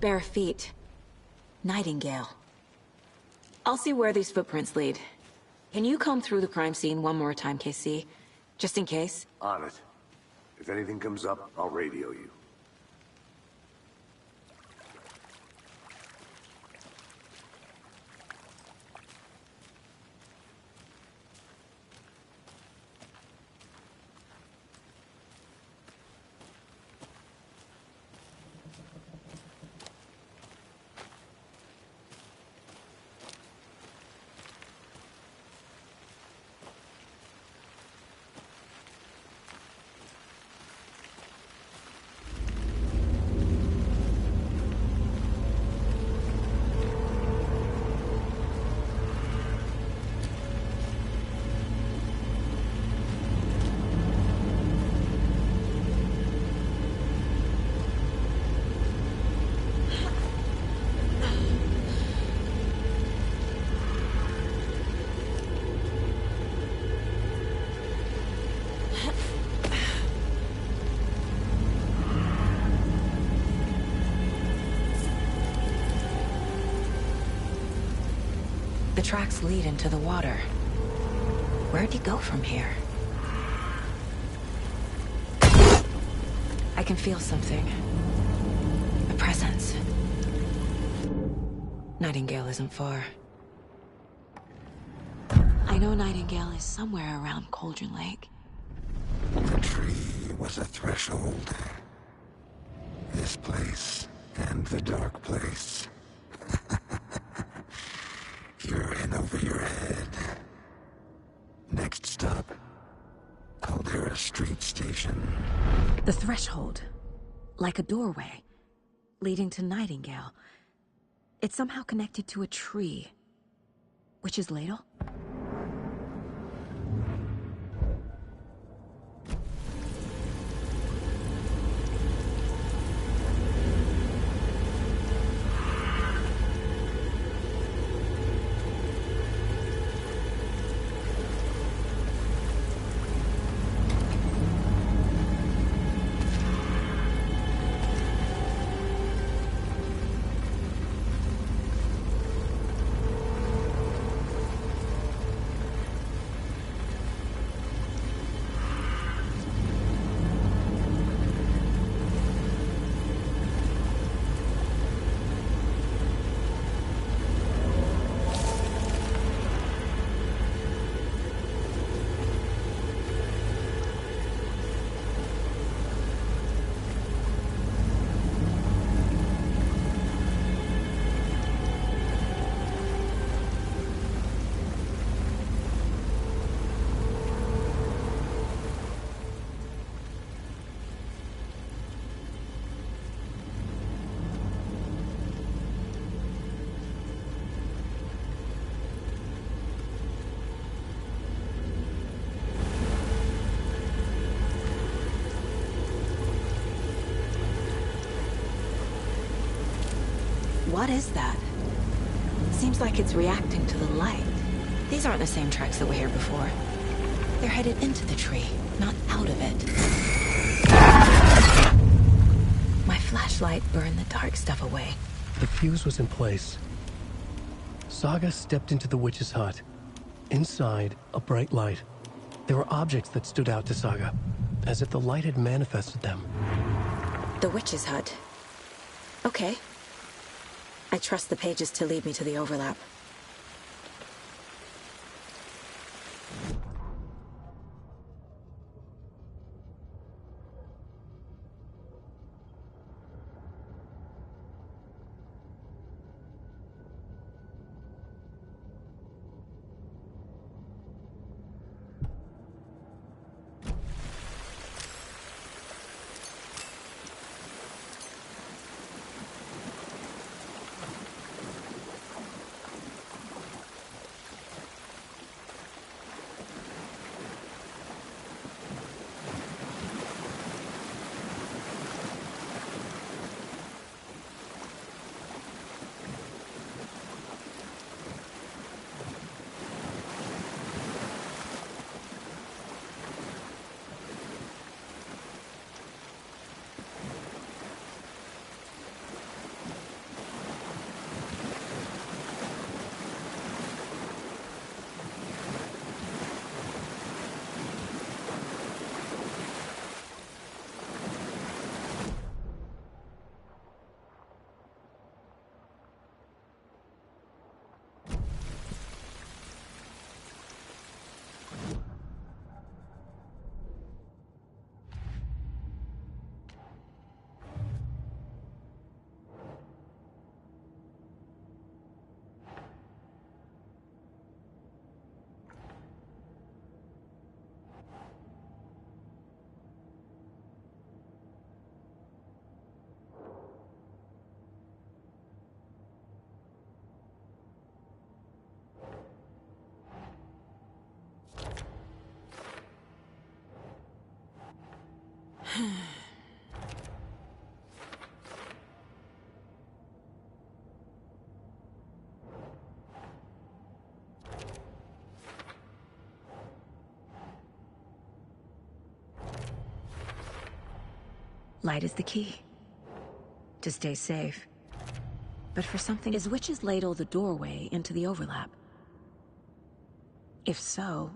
Bare feet. Nightingale. I'll see where these footprints lead. Can you comb through the crime scene one more time, KC? Just in case? On it. If anything comes up, I'll radio you. The tracks lead into the water. Where'd he go from here? I can feel something. A presence. Nightingale isn't far. I know Nightingale is somewhere around Cauldron Lake. The tree was a threshold. This place and the dark place. You're in over your head. Next stop, Caldera Street Station. The threshold. Like a doorway. Leading to Nightingale. It's somehow connected to a tree. Witch's Ladle? What is that? Seems like it's reacting to the light. These aren't the same tracks that were here before. They're headed into the tree, not out of it. My flashlight burned the dark stuff away. The fuse was in place. Saga stepped into the witch's hut. Inside, a bright light. There were objects that stood out to Saga, as if the light had manifested them. The witch's hut. Okay. I trust the pages to lead me to the overlap. Light is the key. To stay safe. But for something, is Witch's Ladle the doorway into the overlap? If so,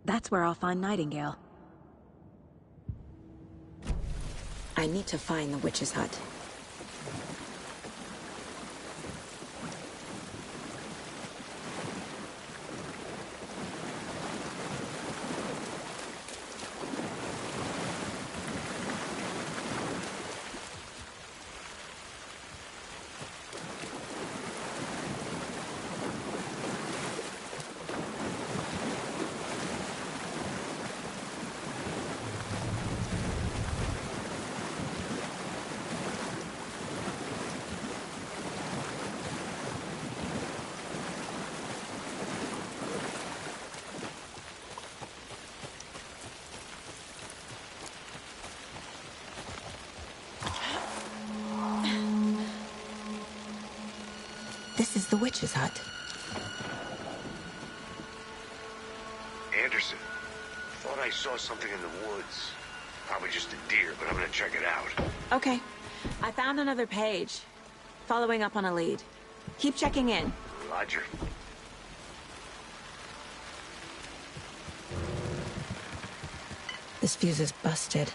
that's where I'll find Nightingale. I need to find the witch's hut. This is the witch's hut. Anderson, thought I saw something in the woods. Probably just a deer, but I'm gonna check it out. Okay. I found another page. Following up on a lead. Keep checking in. Roger. This fuse is busted.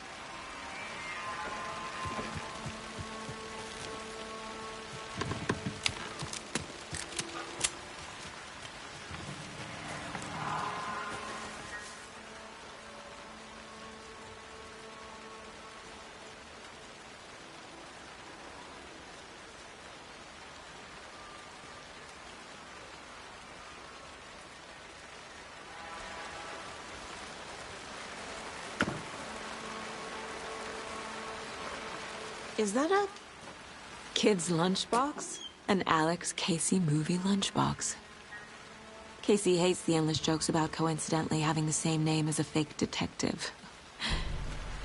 Is that a kid's lunchbox? An Alex Casey movie lunchbox. Casey hates the endless jokes about coincidentally having the same name as a fake detective.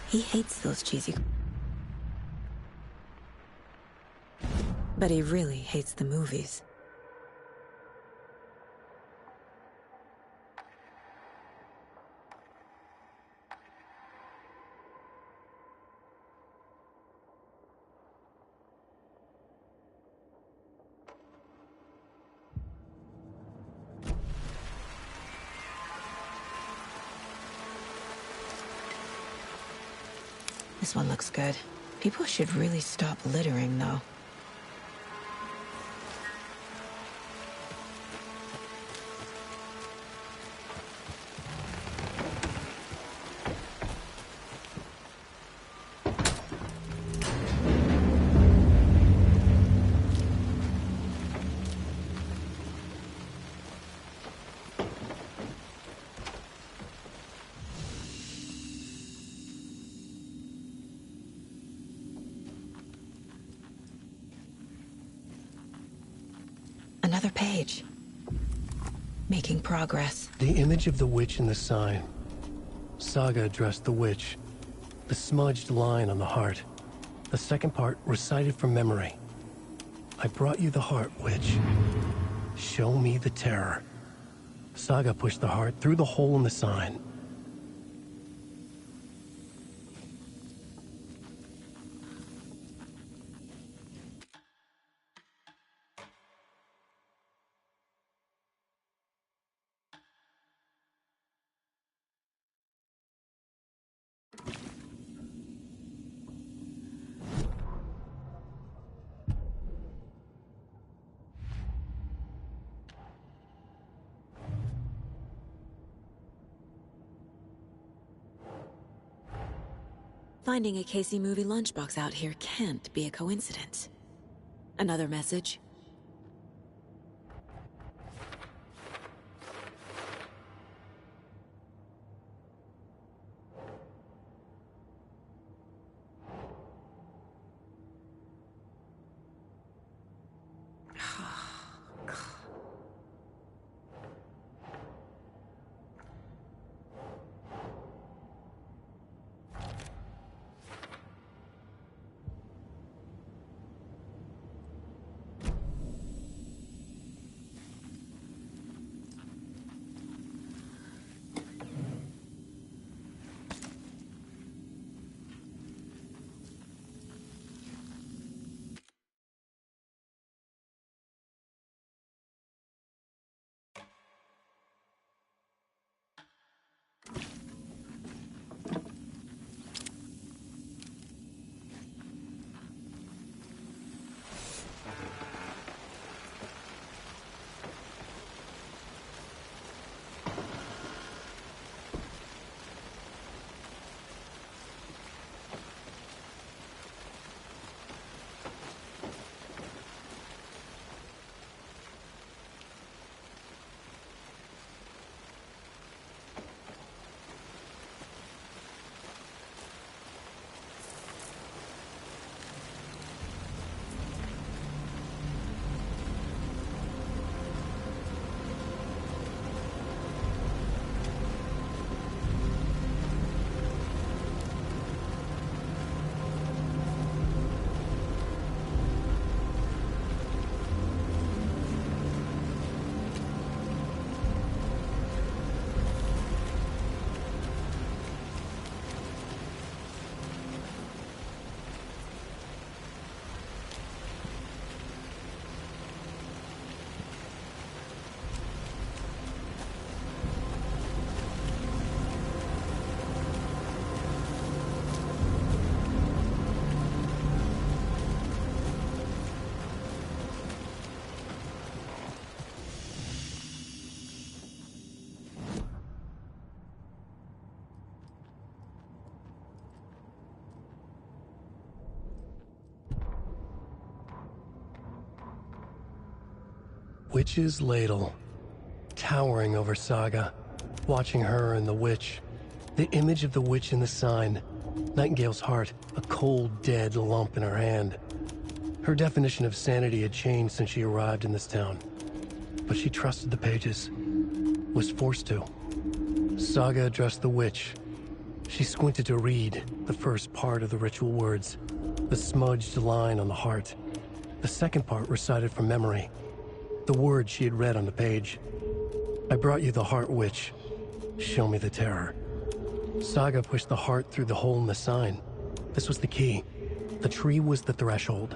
He hates those cheesy... But he really hates the movies. This one looks good. People should really stop littering, though. Another page. Making progress. The image of the witch in the sign. Saga addressed the witch. The smudged line on the heart. The second part recited from memory. I brought you the heart, witch. Show me the terror. Saga pushed the heart through the hole in the sign. Finding a Casey movie lunchbox out here can't be a coincidence. Another message. Witch's ladle, towering over Saga, watching her and the witch. The image of the witch in the sign. Nightingale's heart, a cold, dead lump in her hand. Her definition of sanity had changed since she arrived in this town. But she trusted the pages. Was forced to. Saga addressed the witch. She squinted to read the first part of the ritual words. The smudged line on the heart. The second part recited from memory. The words she had read on the page. I brought you the heart witch. Show me the terror. Saga pushed the heart through the hole in the sign. This was the key. The tree was the threshold.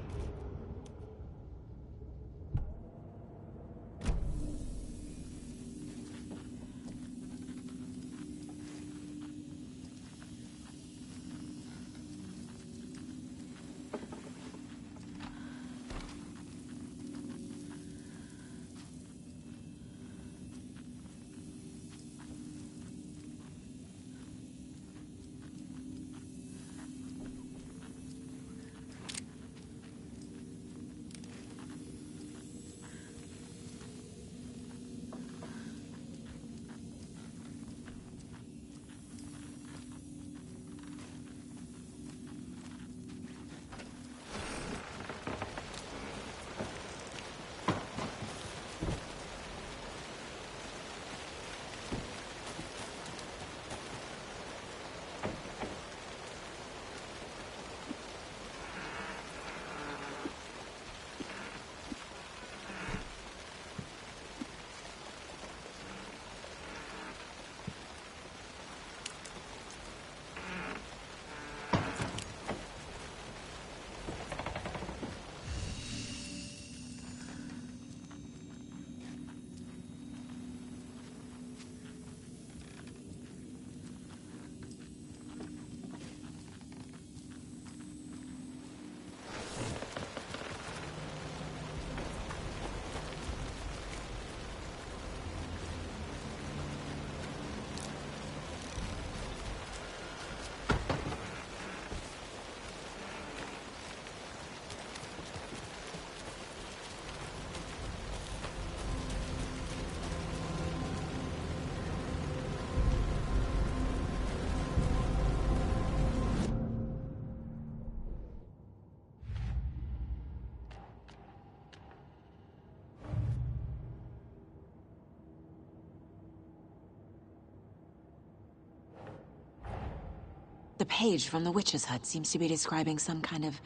The page from the witch's hut seems to be describing some kind of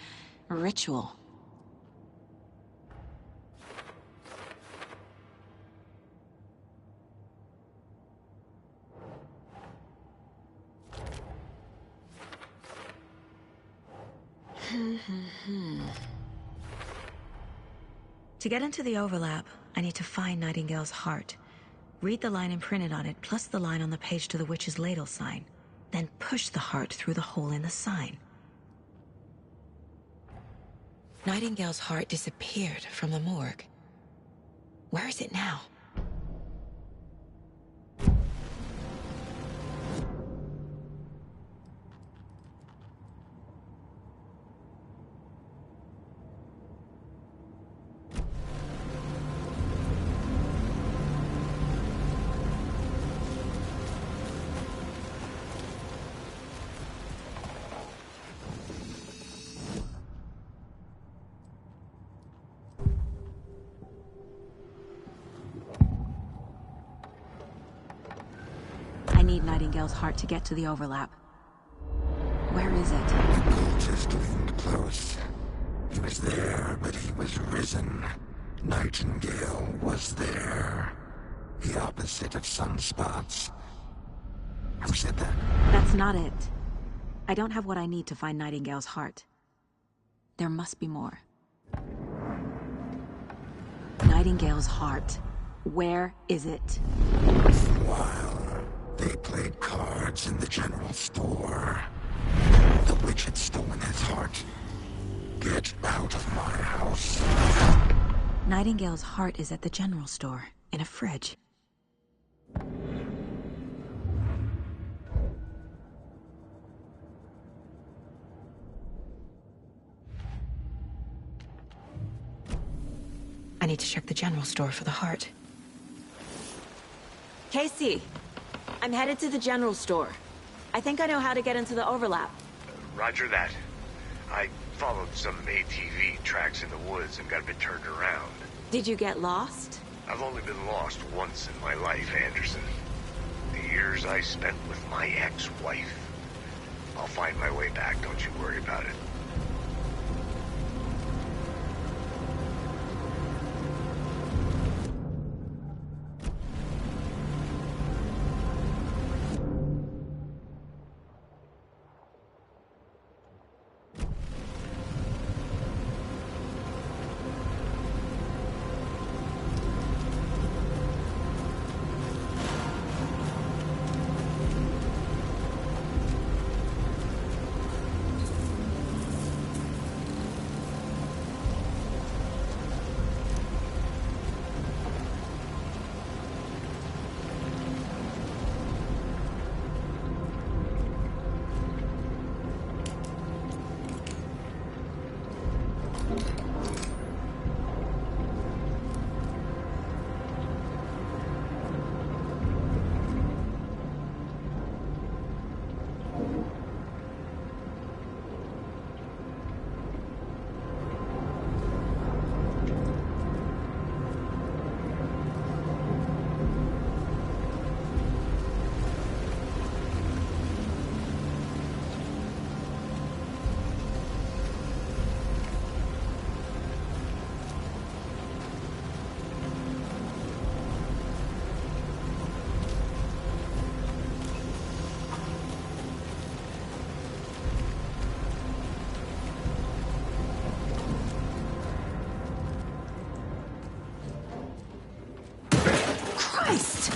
ritual. To get into the overlap, I need to find Nightingale's heart. Read the line imprinted on it, plus the line on the page to the witch's ladle sign. Then push the heart through the hole in the sign. Nightingale's heart disappeared from the morgue. Where is it now? Nightingale's heart to get to the overlap. Where is it? Just leaned close. He was there, but he was risen. Nightingale was there. The opposite of sunspots. Who said that? That's not it. I don't have what I need to find Nightingale's heart. There must be more. Nightingale's heart. Where is it? While they played cards in the general store, the witch had stolen his heart. Get out of my house. Nightingale's heart is at the general store, in a fridge. I need to check the general store for the heart. Casey! I'm headed to the general store. I think I know how to get into the overlap. Roger that. I followed some ATV tracks in the woods and got a bit turned around. Did you get lost? I've only been lost once in my life, Anderson. The years I spent with my ex-wife. I'll find my way back, don't you worry about it. Christ!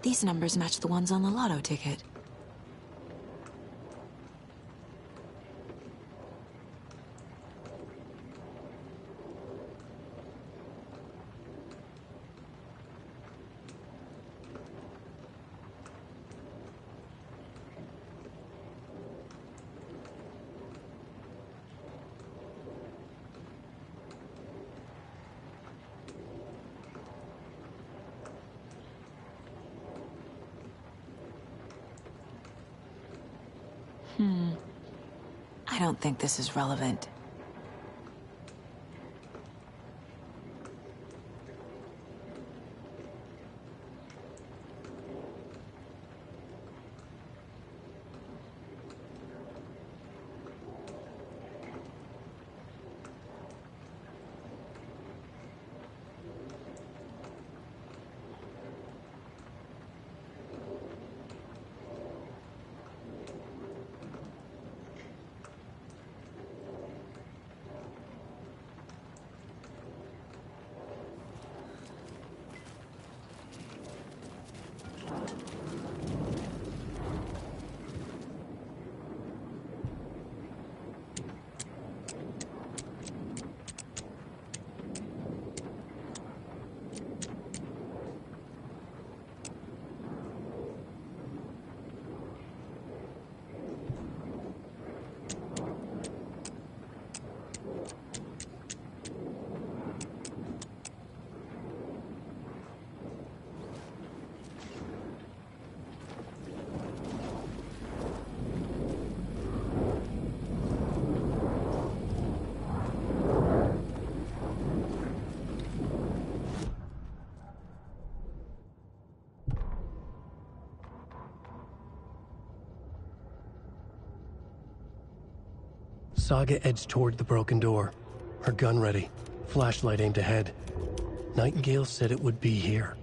These numbers match the ones on the lotto ticket. I don't think this is relevant. Saga edged toward the broken door, her gun ready, flashlight aimed ahead. Nightingale said it would be here.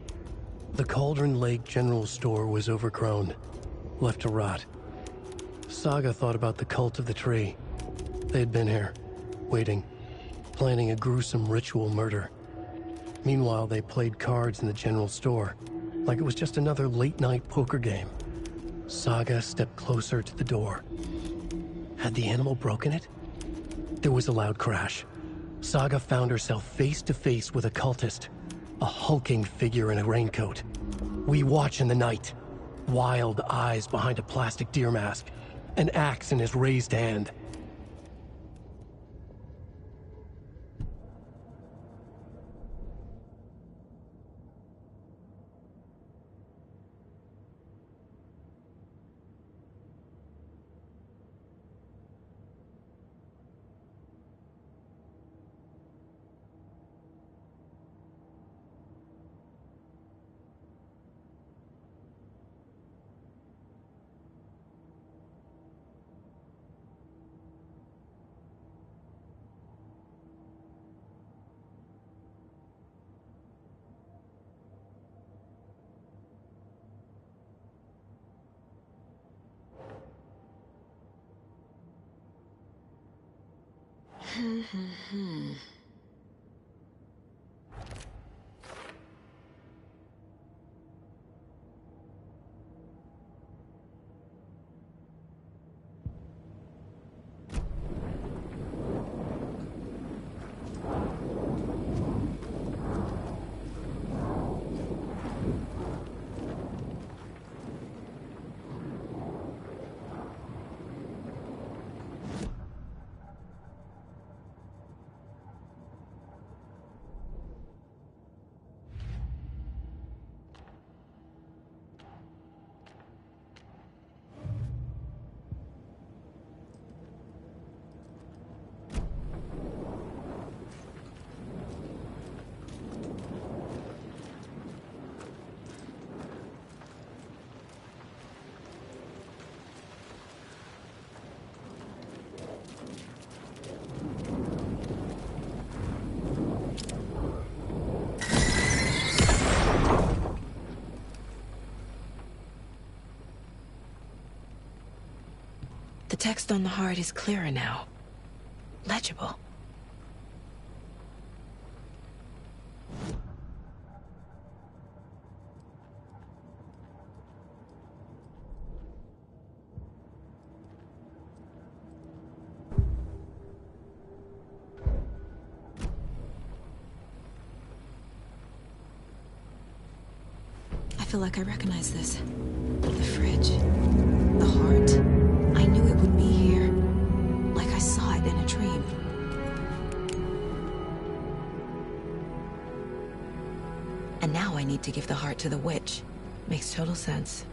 The Cauldron Lake General Store was overgrown, left to rot. Saga thought about the cult of the tree. They had been here, waiting, planning a gruesome ritual murder. Meanwhile, they played cards in the general store, like it was just another late-night poker game. Saga stepped closer to the door. Had the animal broken it? There was a loud crash. Saga found herself face to face with a cultist, a hulking figure in a raincoat. We watch in the night, wild eyes behind a plastic deer mask, an axe in his raised hand. The text on the heart is clearer now. Legible. feel like I recognize this. The fridge. The heart. I knew it would be here. Like I saw it in a dream. And now I need to give the heart to the witch. Makes total sense.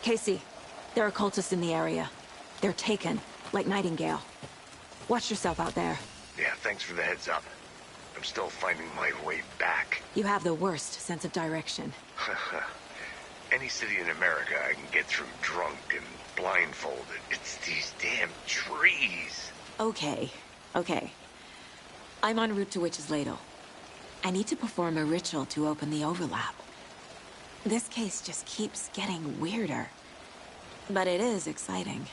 Casey, there are cultists in the area. They're taken, like Nightingale. Watch yourself out there. Yeah, thanks for the heads up. I'm still finding my way back. You have the worst sense of direction. Any city in America I can get through drunk and blindfolded. It's these damn trees. Okay. I'm en route to Witch's Ladle. I need to perform a ritual to open the overlap. This case just keeps getting weirder. But it is exciting.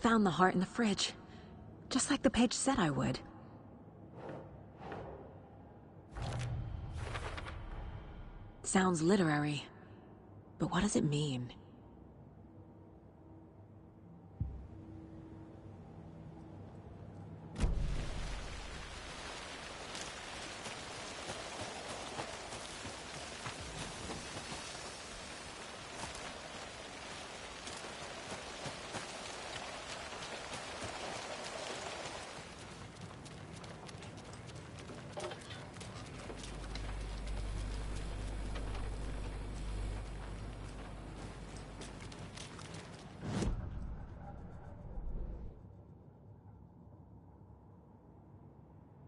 Found the heart in the fridge. Just like the page said I would. Sounds literary. But what does it mean?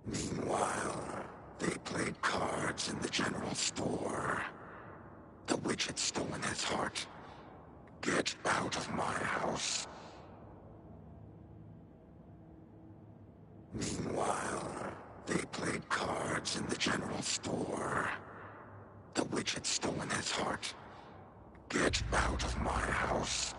Meanwhile, they played cards in the general store. The witch had stolen his heart. Get out of my house. Meanwhile, they played cards in the general store. The witch had stolen his heart. Get out of my house.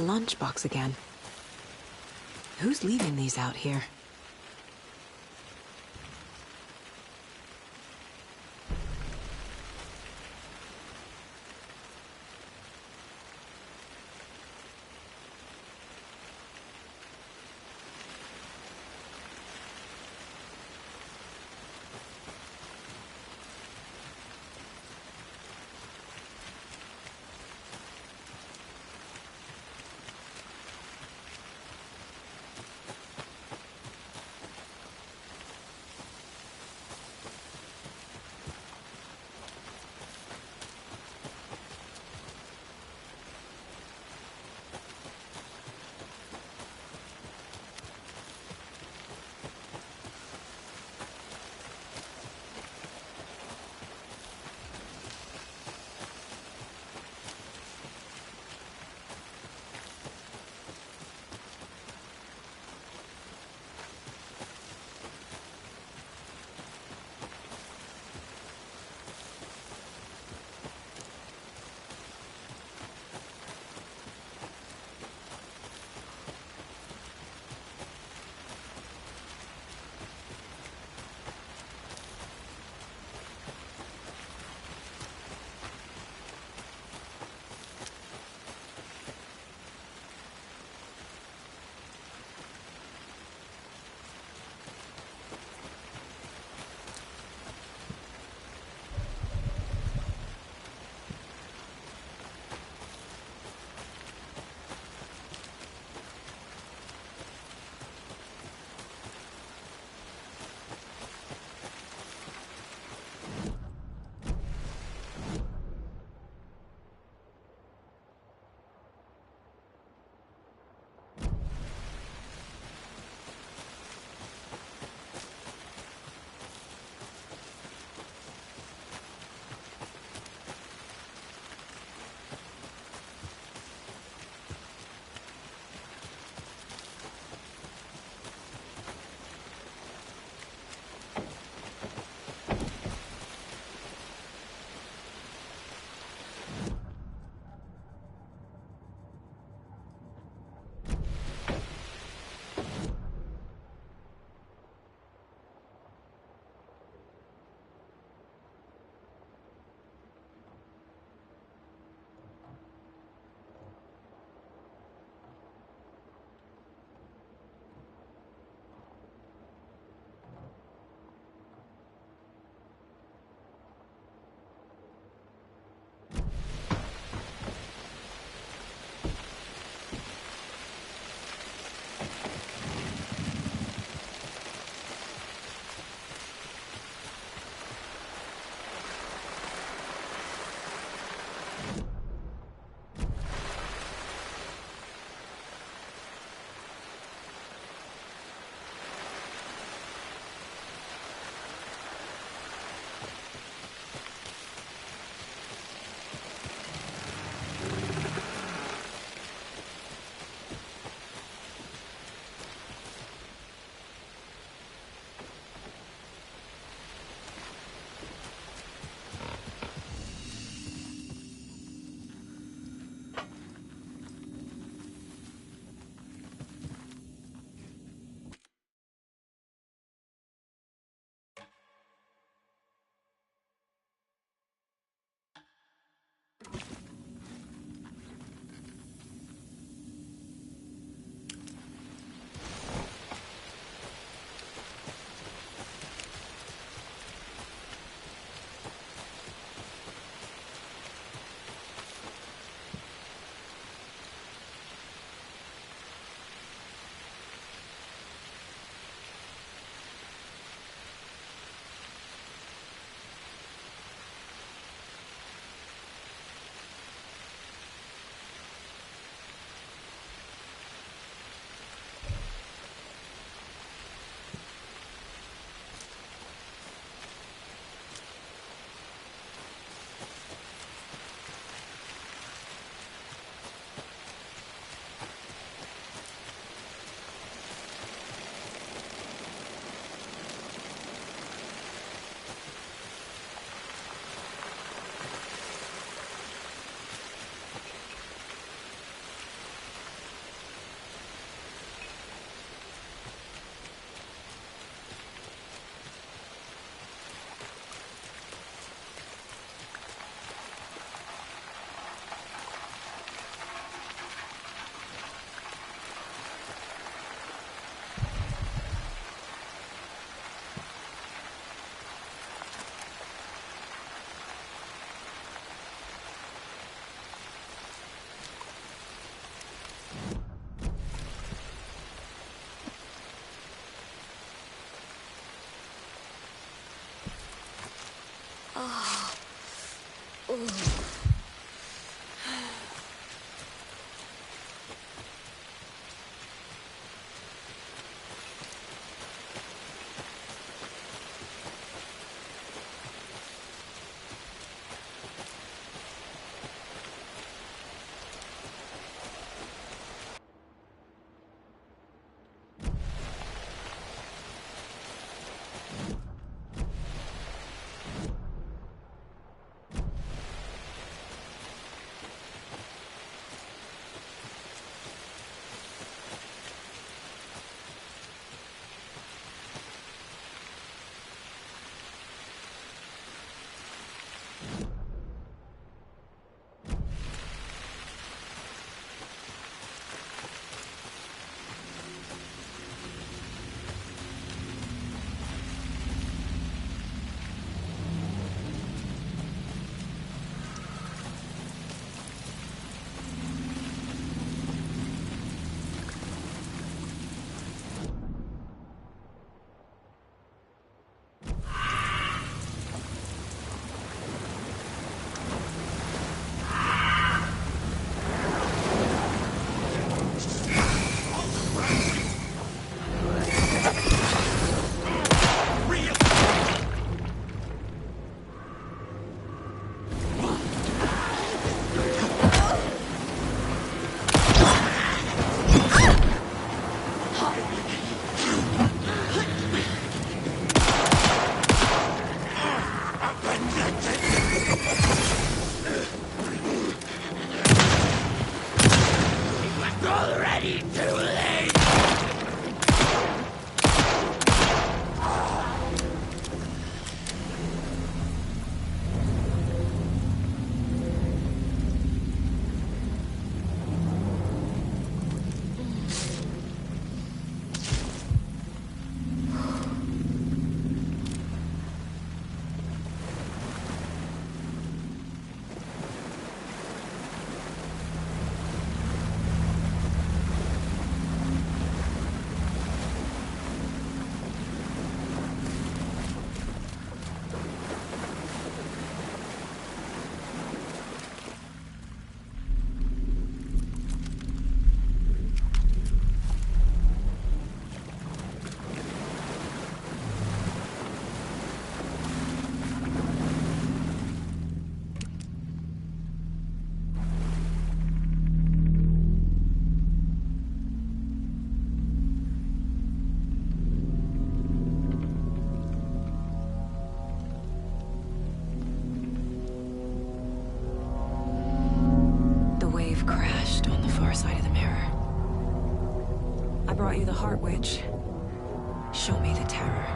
lunchbox again. Who's leaving these out here? brought you the Heart Witch. Show me the terror.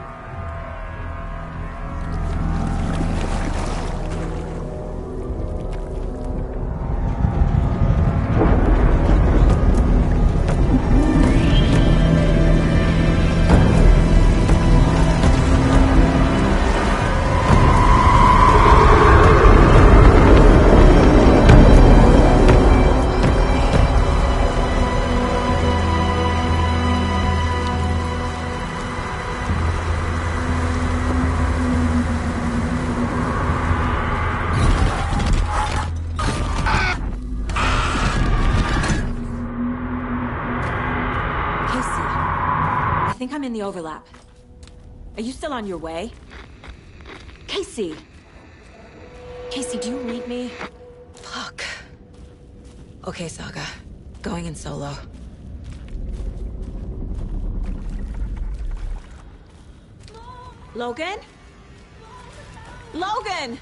The overlap. Are you still on your way? Casey! Casey, do you read me? Fuck. Okay, Saga. Going in solo. Logan? Logan!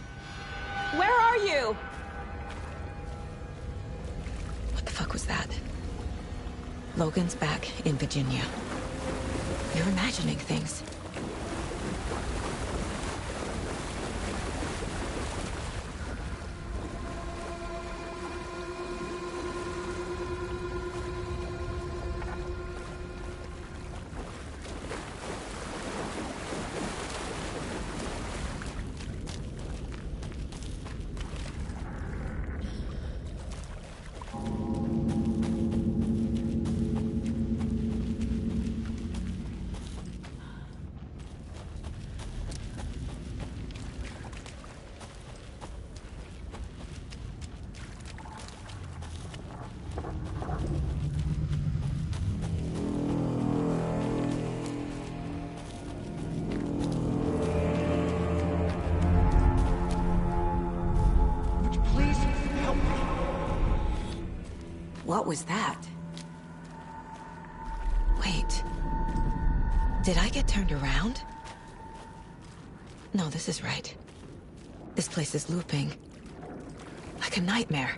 Where are you? What the fuck was that? Logan's back in Virginia. You're imagining things. What was that? Wait. Did I get turned around? No, this is right. This place is looping. Like a nightmare.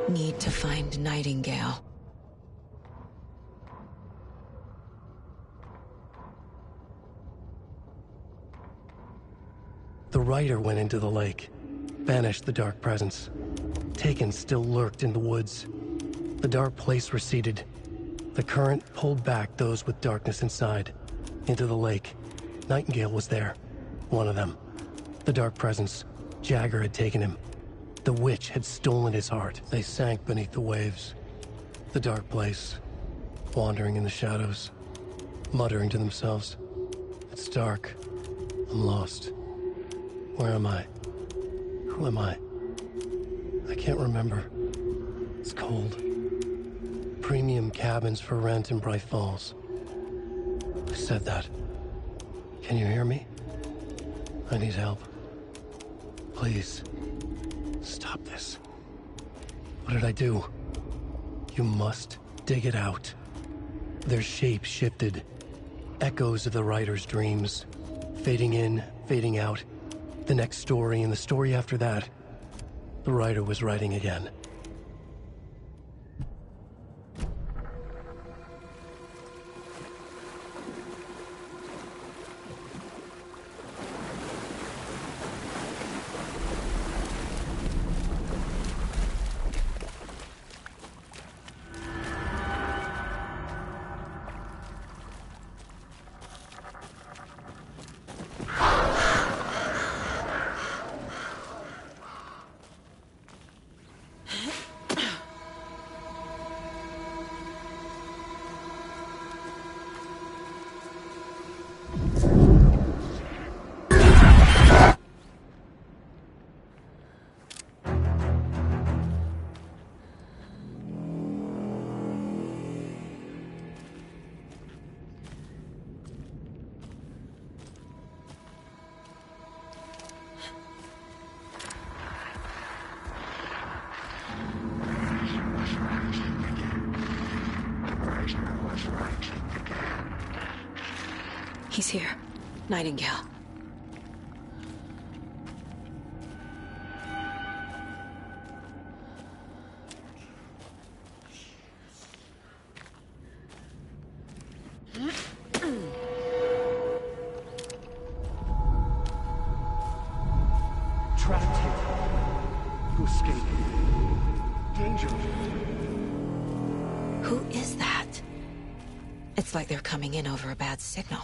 Need to find Nightingale. The rider went into the lake, banished the dark presence. Taken still lurked in the woods. The dark place receded. The current pulled back those with darkness inside, into the lake. Nightingale was there, one of them. The dark presence, Jagger had taken him. The witch had stolen his heart. They sank beneath the waves. The dark place, wandering in the shadows, muttering to themselves. It's dark. I'm lost. Where am I? Who am I? I can't remember. It's cold. Premium cabins for rent in Bright Falls. Who said that? Can you hear me? I need help. Please. Stop this. What did I do? You must dig it out. Their shape shifted. Echoes of the writer's dreams. Fading in, fading out. The next story and the story after that. The writer was writing again. He's here. Nightingale. Trapped here. To escape. Danger. Who is that? It's like they're coming in over a bad signal.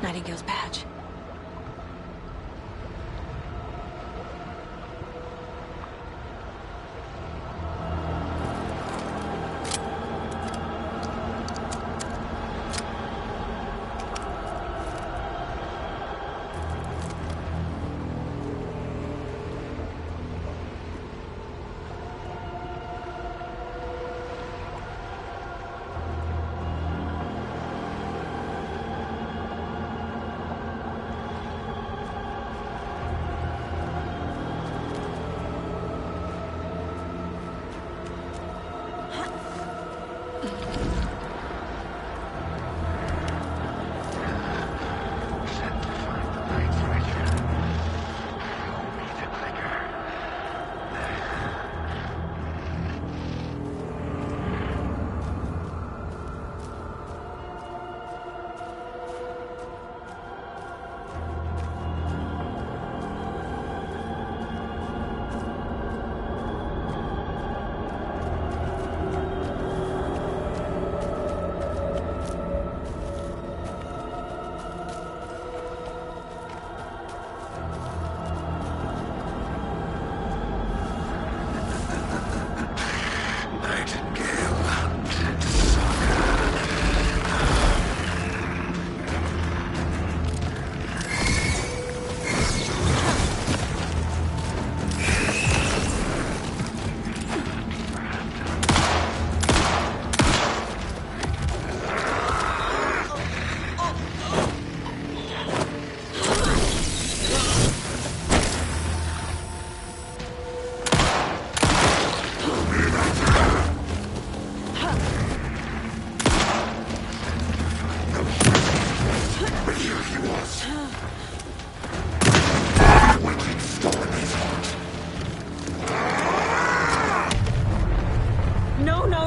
Nightingale's badge.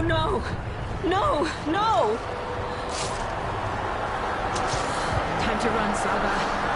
no! No! No! Time to run, Saga.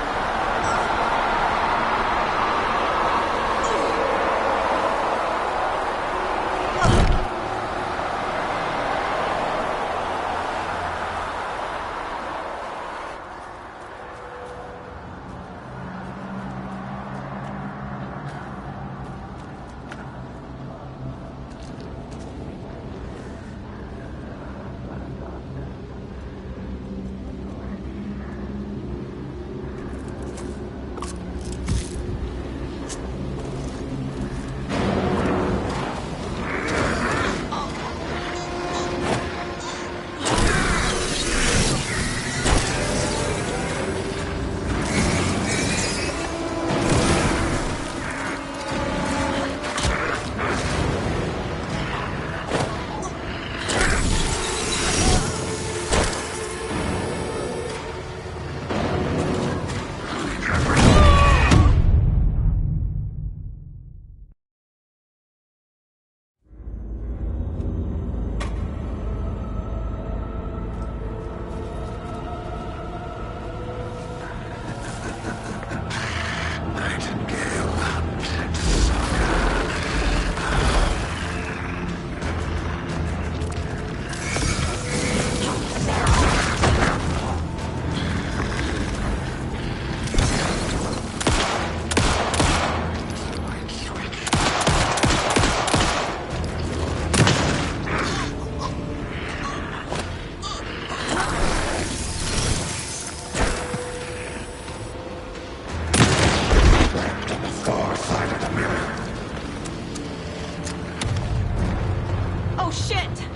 Oh, shit!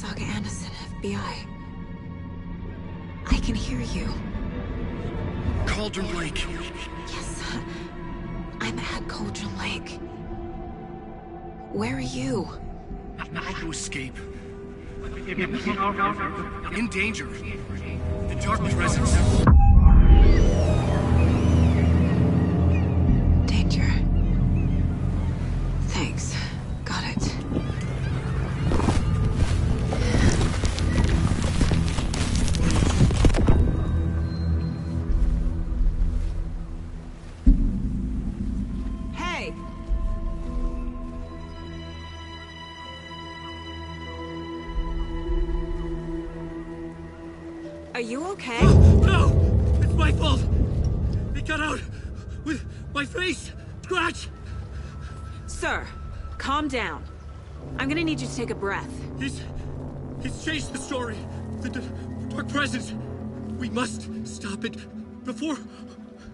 Saga Anderson, FBI. I can hear you. Cauldron Lake. Yes, I'm at Cauldron Lake. Where are you? I had to escape. In danger. The dark presence. Danger. Thanks. Got it. Hey! Are you okay? No! It's my fault! It got out with my face! Scratch! Sir, calm down. I'm gonna need you to take a breath. He's changed the story. The dark presence. We must stop it before...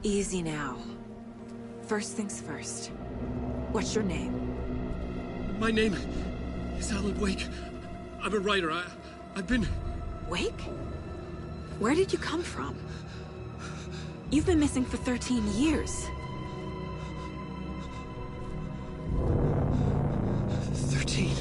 Easy now. First things first. What's your name? My name is Alan Wake. I'm a writer. I've been... Wake? Where did you come from? You've been missing for 13 years. 13.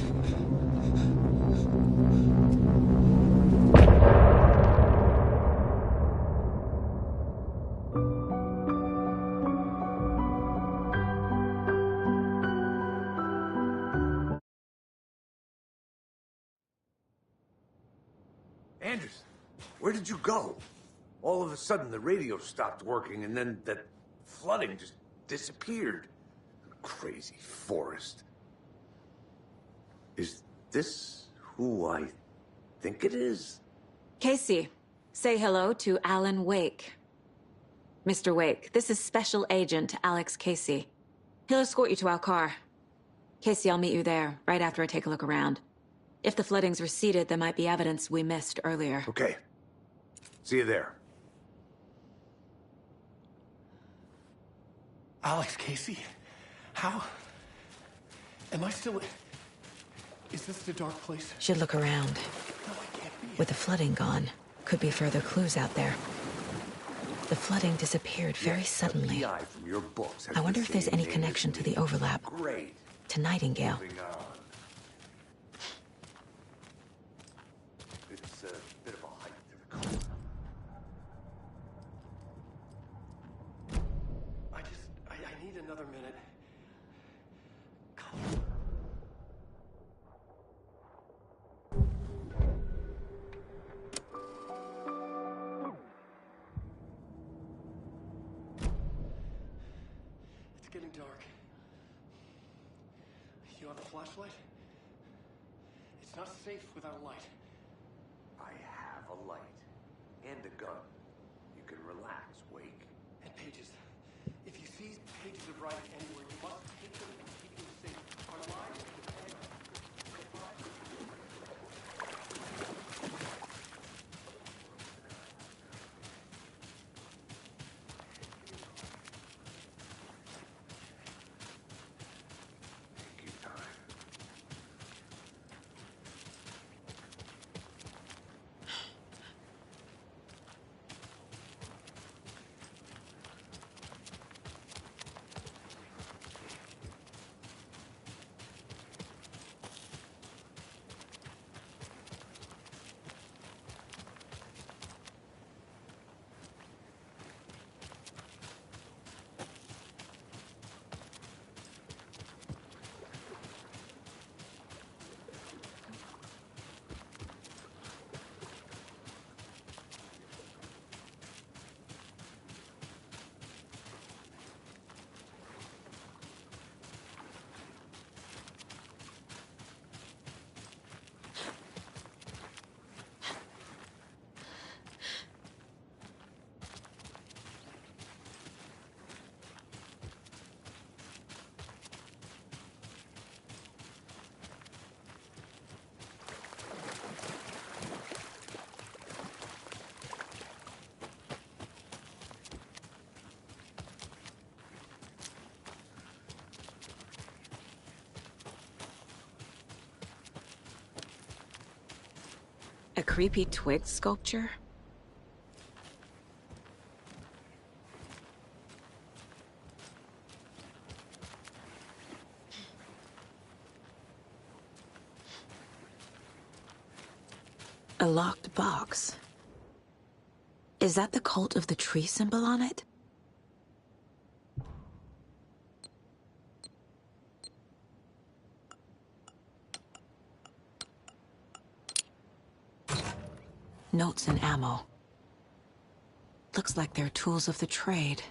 Anderson, where did you go? All of a sudden, the radio stopped working, and then that flooding just disappeared. Crazy forest. Is this who I think it is? Casey, say hello to Alan Wake. Mr. Wake, this is Special Agent Alex Casey. He'll escort you to our car. Casey, I'll meet you there, right after I take a look around. If the flooding's receded, there might be evidence we missed earlier. Okay. See you there. Alex Casey? How? Am I still... Is this the dark place? Should look around. No, it can't be. With the flooding gone, could be further clues out there. The flooding disappeared very suddenly. PI from your books has I wonder the if there's same any name connection as to me. the overlap. Great. To Nightingale. Moving on. It's a bit of a hike to the coast. I need another minute. It's getting dark. You have a flashlight? It's not safe without a light. I have a light and a gun. You can relax, Wake. And pages. If you see pages of writing anywhere, you must take them and keep them safe. Our lives depend on Take your time. A creepy twig sculpture? A locked box. Is that the cult of the tree symbol on it? Notes and ammo. Looks like they're tools of the trade.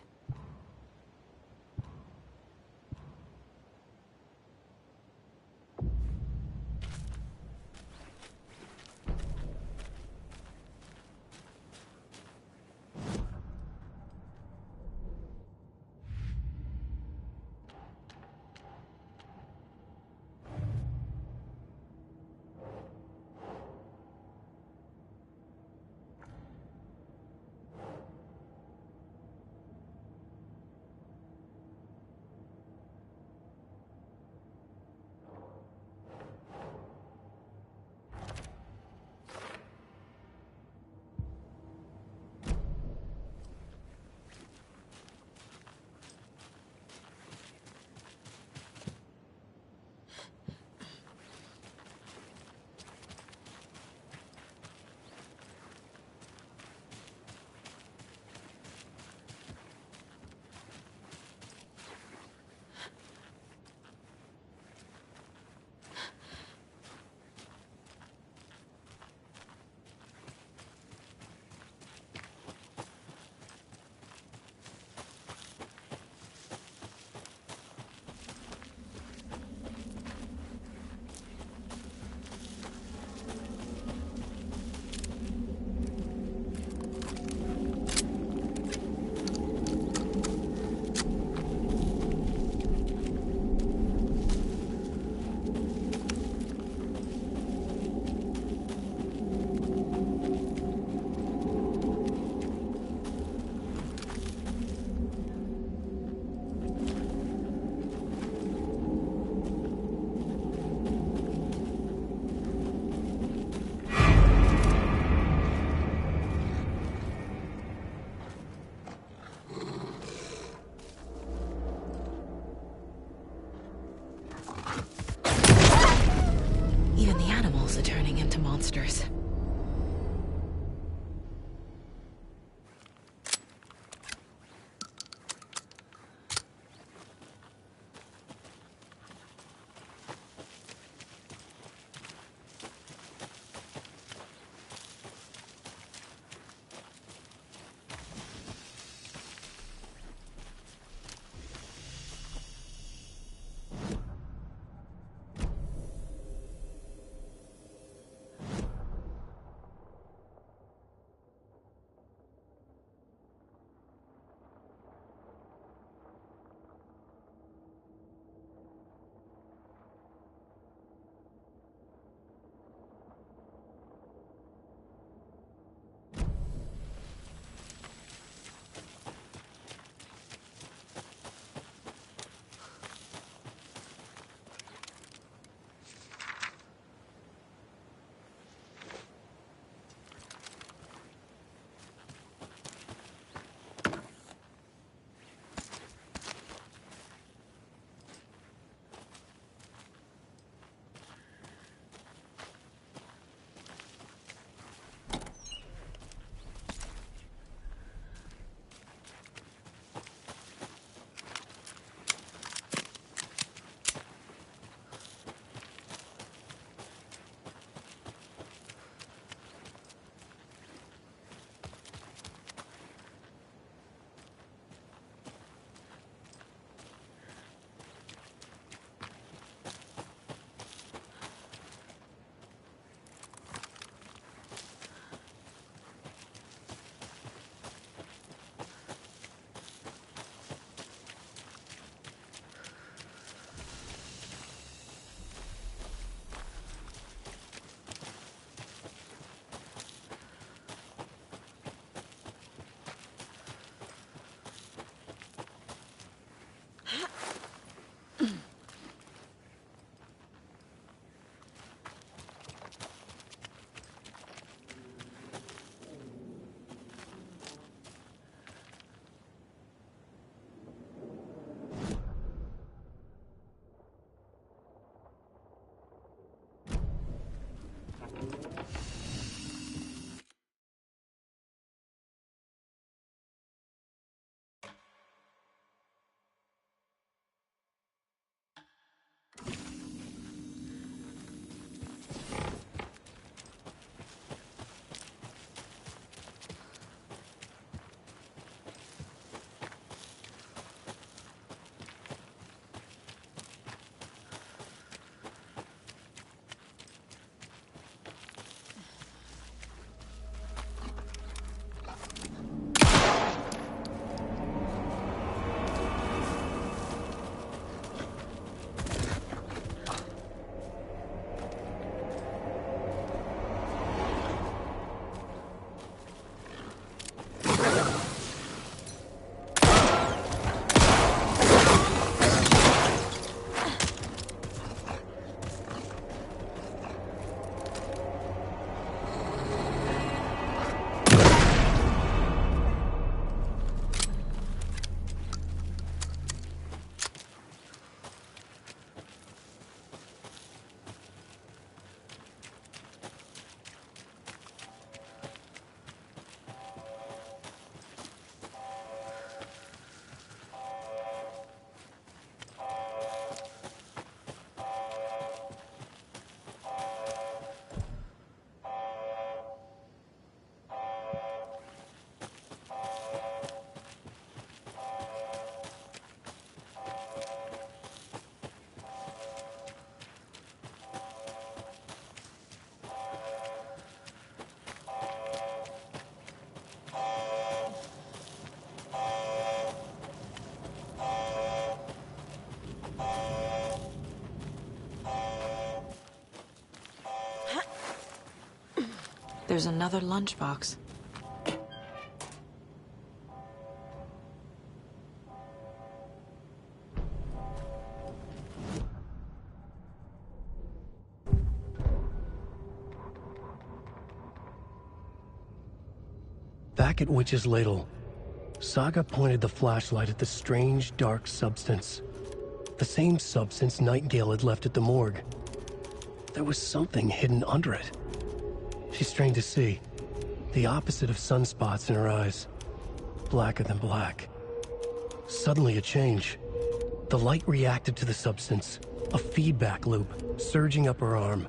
Even the animals are turning into monsters. There's another lunchbox. Back at Witch's Ladle, Saga pointed the flashlight at the strange, dark substance. The same substance Nightingale had left at the morgue. There was something hidden under it. She strained to see. The opposite of sunspots in her eyes. Blacker than black. Suddenly a change. The light reacted to the substance. A feedback loop, surging up her arm.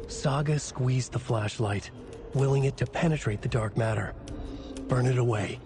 Saga squeezed the flashlight, willing it to penetrate the dark matter. Burn it away.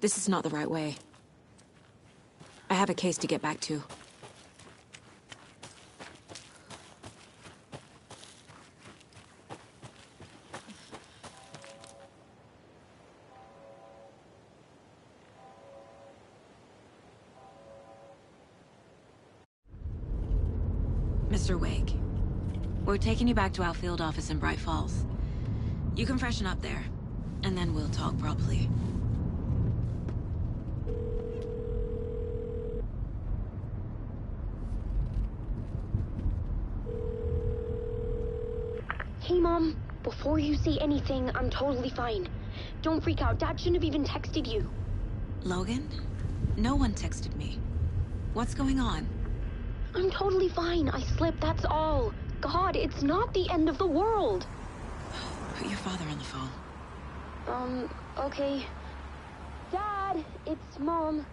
This is not the right way. I have a case to get back to. Mr. Wake, we're taking you back to our field office in Bright Falls. You can freshen up there, and then we'll talk properly. Hey, Mom. Before you say anything, I'm totally fine. Don't freak out. Dad shouldn't have even texted you. Logan? No one texted me. What's going on? I'm totally fine. I slipped, that's all. God, it's not the end of the world. Put your father on the phone. Okay. Dad, it's Mom.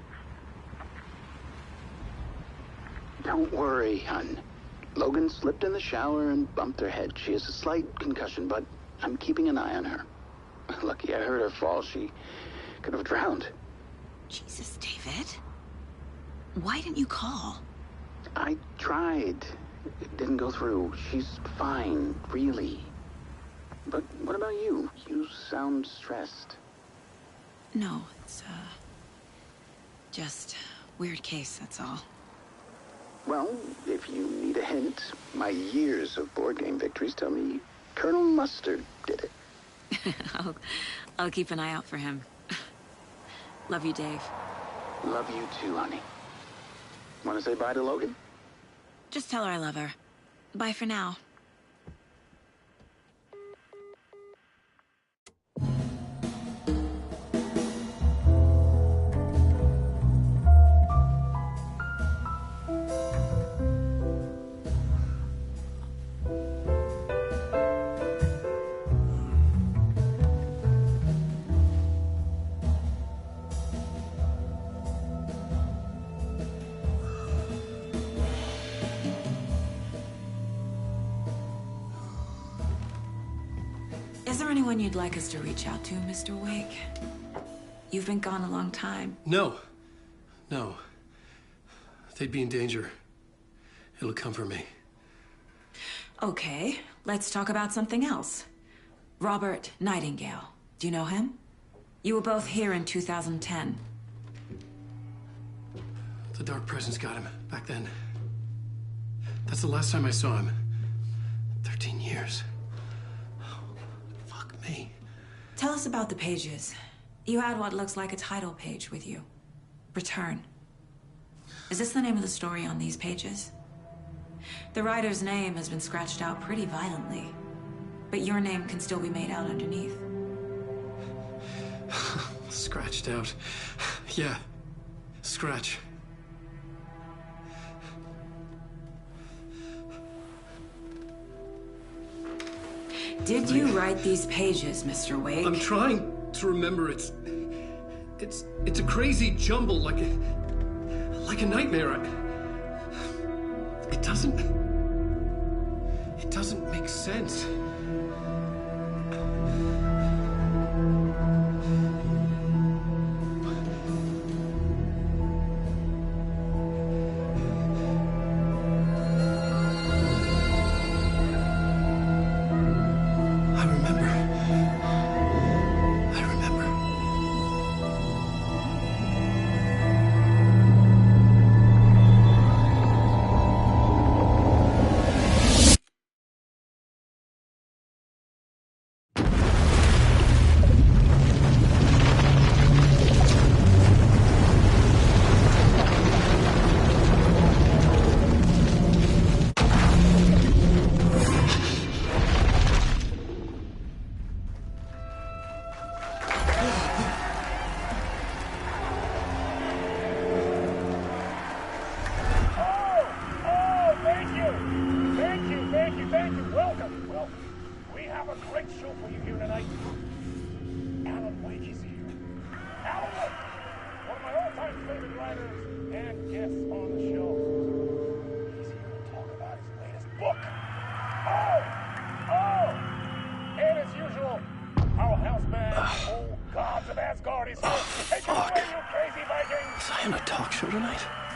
Don't worry, hon. Logan slipped in the shower and bumped her head. She has a slight concussion, but I'm keeping an eye on her. Lucky I heard her fall. She could have drowned. Jesus, David. Why didn't you call? I tried. It didn't go through. She's fine, really. But what about you? You sound stressed. No, it's, just weird case, that's all. Well, if you need a hint, my years of board game victories tell me Colonel Mustard did it. I'll keep an eye out for him. Love you, Dave. Love you too, honey. Want to say bye to Logan? Just tell her I love her. Bye for now. Is there anyone you'd like us to reach out to, Mr. Wake? You've been gone a long time. No. No. They'd be in danger. It'll come for me. Okay, let's talk about something else. Robert Nightingale. Do you know him? You were both here in 2010. The Dark Presence got him back then. That's the last time I saw him. 13 years. Oh, fuck me. Tell us about the pages. You had what looks like a title page with you. Return. Is this the name of the story on these pages? The writer's name has been scratched out pretty violently, but your name can still be made out underneath. Scratched out. Yeah. Scratch. Did you write these pages, Mr. Wake? I'm trying to remember. It's a crazy jumble, like a nightmare. It doesn't make sense.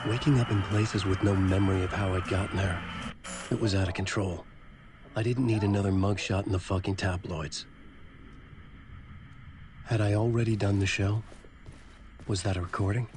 Waking up in places with no memory of how I'd gotten there. It was out of control. I didn't need another mugshot in the fucking tabloids. Had I already done the show? Was that a recording?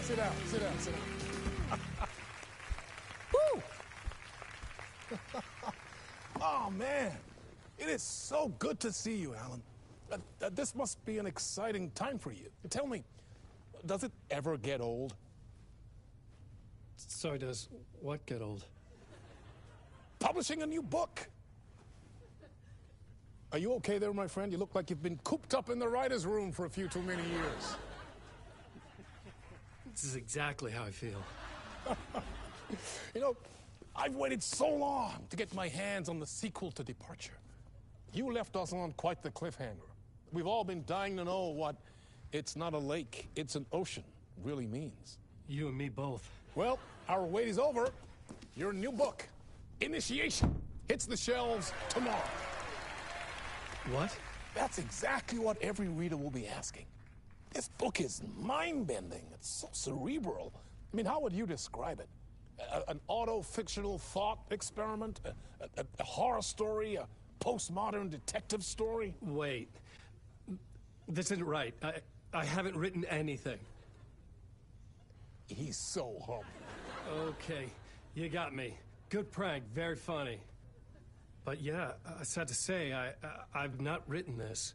Sit down. Woo! Oh, man. It is so good to see you, Alan. This must be an exciting time for you. Tell me, does it ever get old? Sorry, does what get old? Publishing a new book. Are you okay there, my friend? You look like you've been cooped up in the writer's room for a few too many years. This is exactly how I feel. You know, I've waited so long to get my hands on the sequel to Departure. You left us on quite the cliffhanger. We've all been dying to know what "it's not a lake, it's an ocean" really means. You and me both. Well, our wait is over. Your new book, Initiation, hits the shelves tomorrow. What? That's exactly what every reader will be asking. This book is mind-bending. It's so cerebral. I mean, how would you describe it? An auto-fictional thought experiment? A horror story? A postmodern detective story? Wait. This isn't right. I haven't written anything. He's so humble. Okay, you got me. Good prank, very funny. But yeah, sad to say, I've not written this.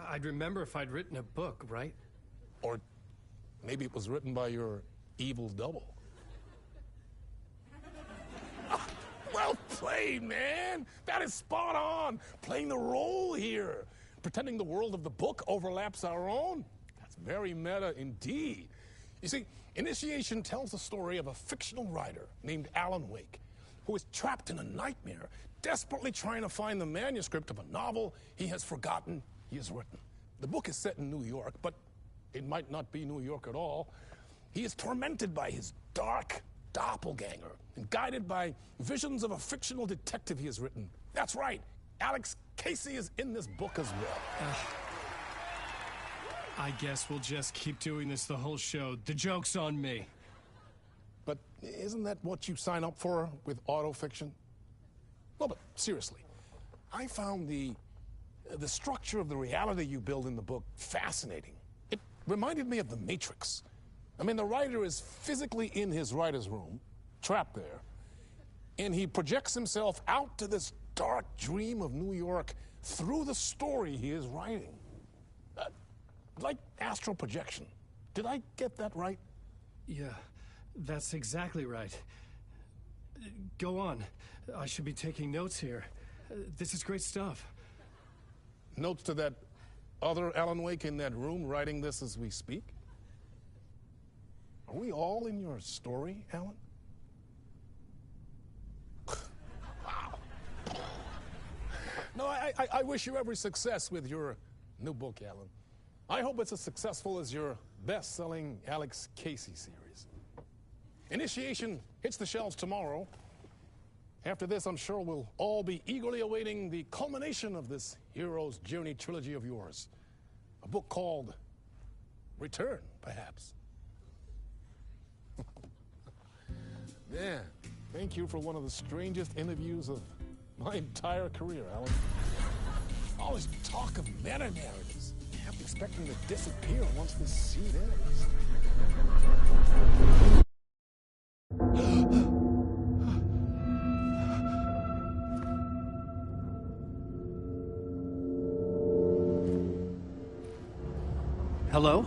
I'd remember if I'd written a book, right? Or maybe it was written by your evil double. Well played, man. That is spot on. Playing the role here. Pretending the world of the book overlaps our own. That's very meta indeed. You see, Initiation tells the story of a fictional writer named Alan Wake, who is trapped in a nightmare, desperately trying to find the manuscript of a novel he has forgotten he has written. The book is set in New York, but it might not be New York at all. He is tormented by his dark doppelganger and guided by visions of a fictional detective he has written. That's right, Alex Casey is in this book as well. I guess we'll just keep doing this the whole show. The joke's on me. But isn't that what you sign up for with autofiction? No, but seriously, I found the structure of the reality you build in the book fascinating. It reminded me of The Matrix. I mean, the writer is physically in his writer's room, trapped there, and he projects himself out to this dark dream of New York through the story he is writing. Like astral projection. Did I get that right? Yeah, that's exactly right. Go on. I should be taking notes here. This is great stuff. Notes to that other Alan Wake in that room writing this as we speak? Are we all in your story, Alan? Wow. No, I wish you every success with your new book, Alan. I hope it's as successful as your best-selling Alex Casey series. Initiation hits the shelves tomorrow. After this, I'm sure we'll all be eagerly awaiting the culmination of this hero's journey trilogy of yours. A book called Return, perhaps. Yeah, thank you for one of the strangest interviews of my entire career, Alan. Always talk of meta-narratives. Kept expecting to disappear once this scene ends. Hello?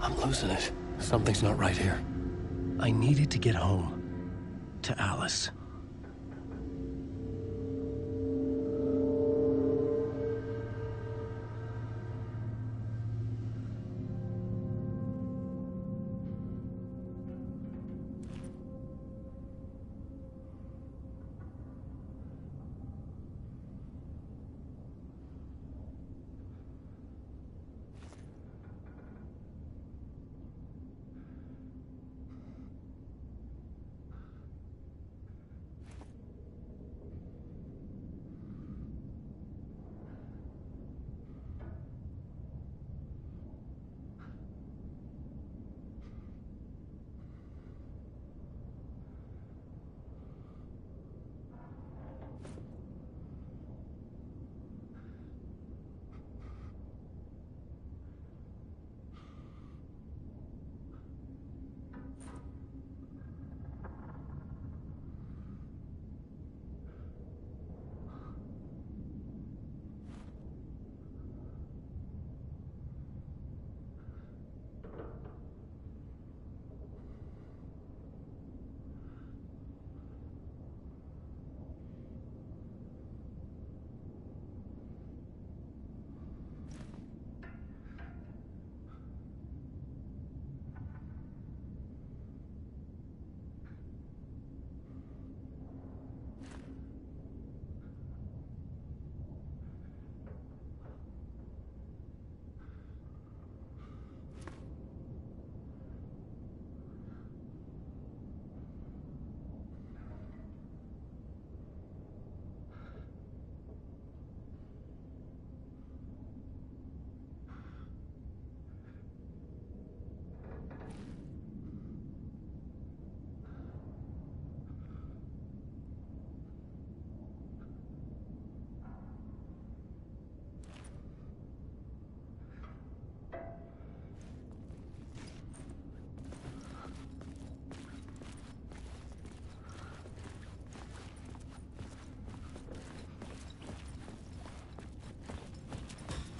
I'm losing it. Something's not right here. I needed to get home. To Alice.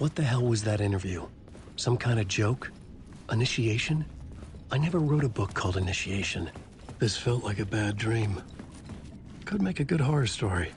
What the hell was that interview? Some kind of joke? Initiation? I never wrote a book called Initiation. This felt like a bad dream. Could make a good horror story.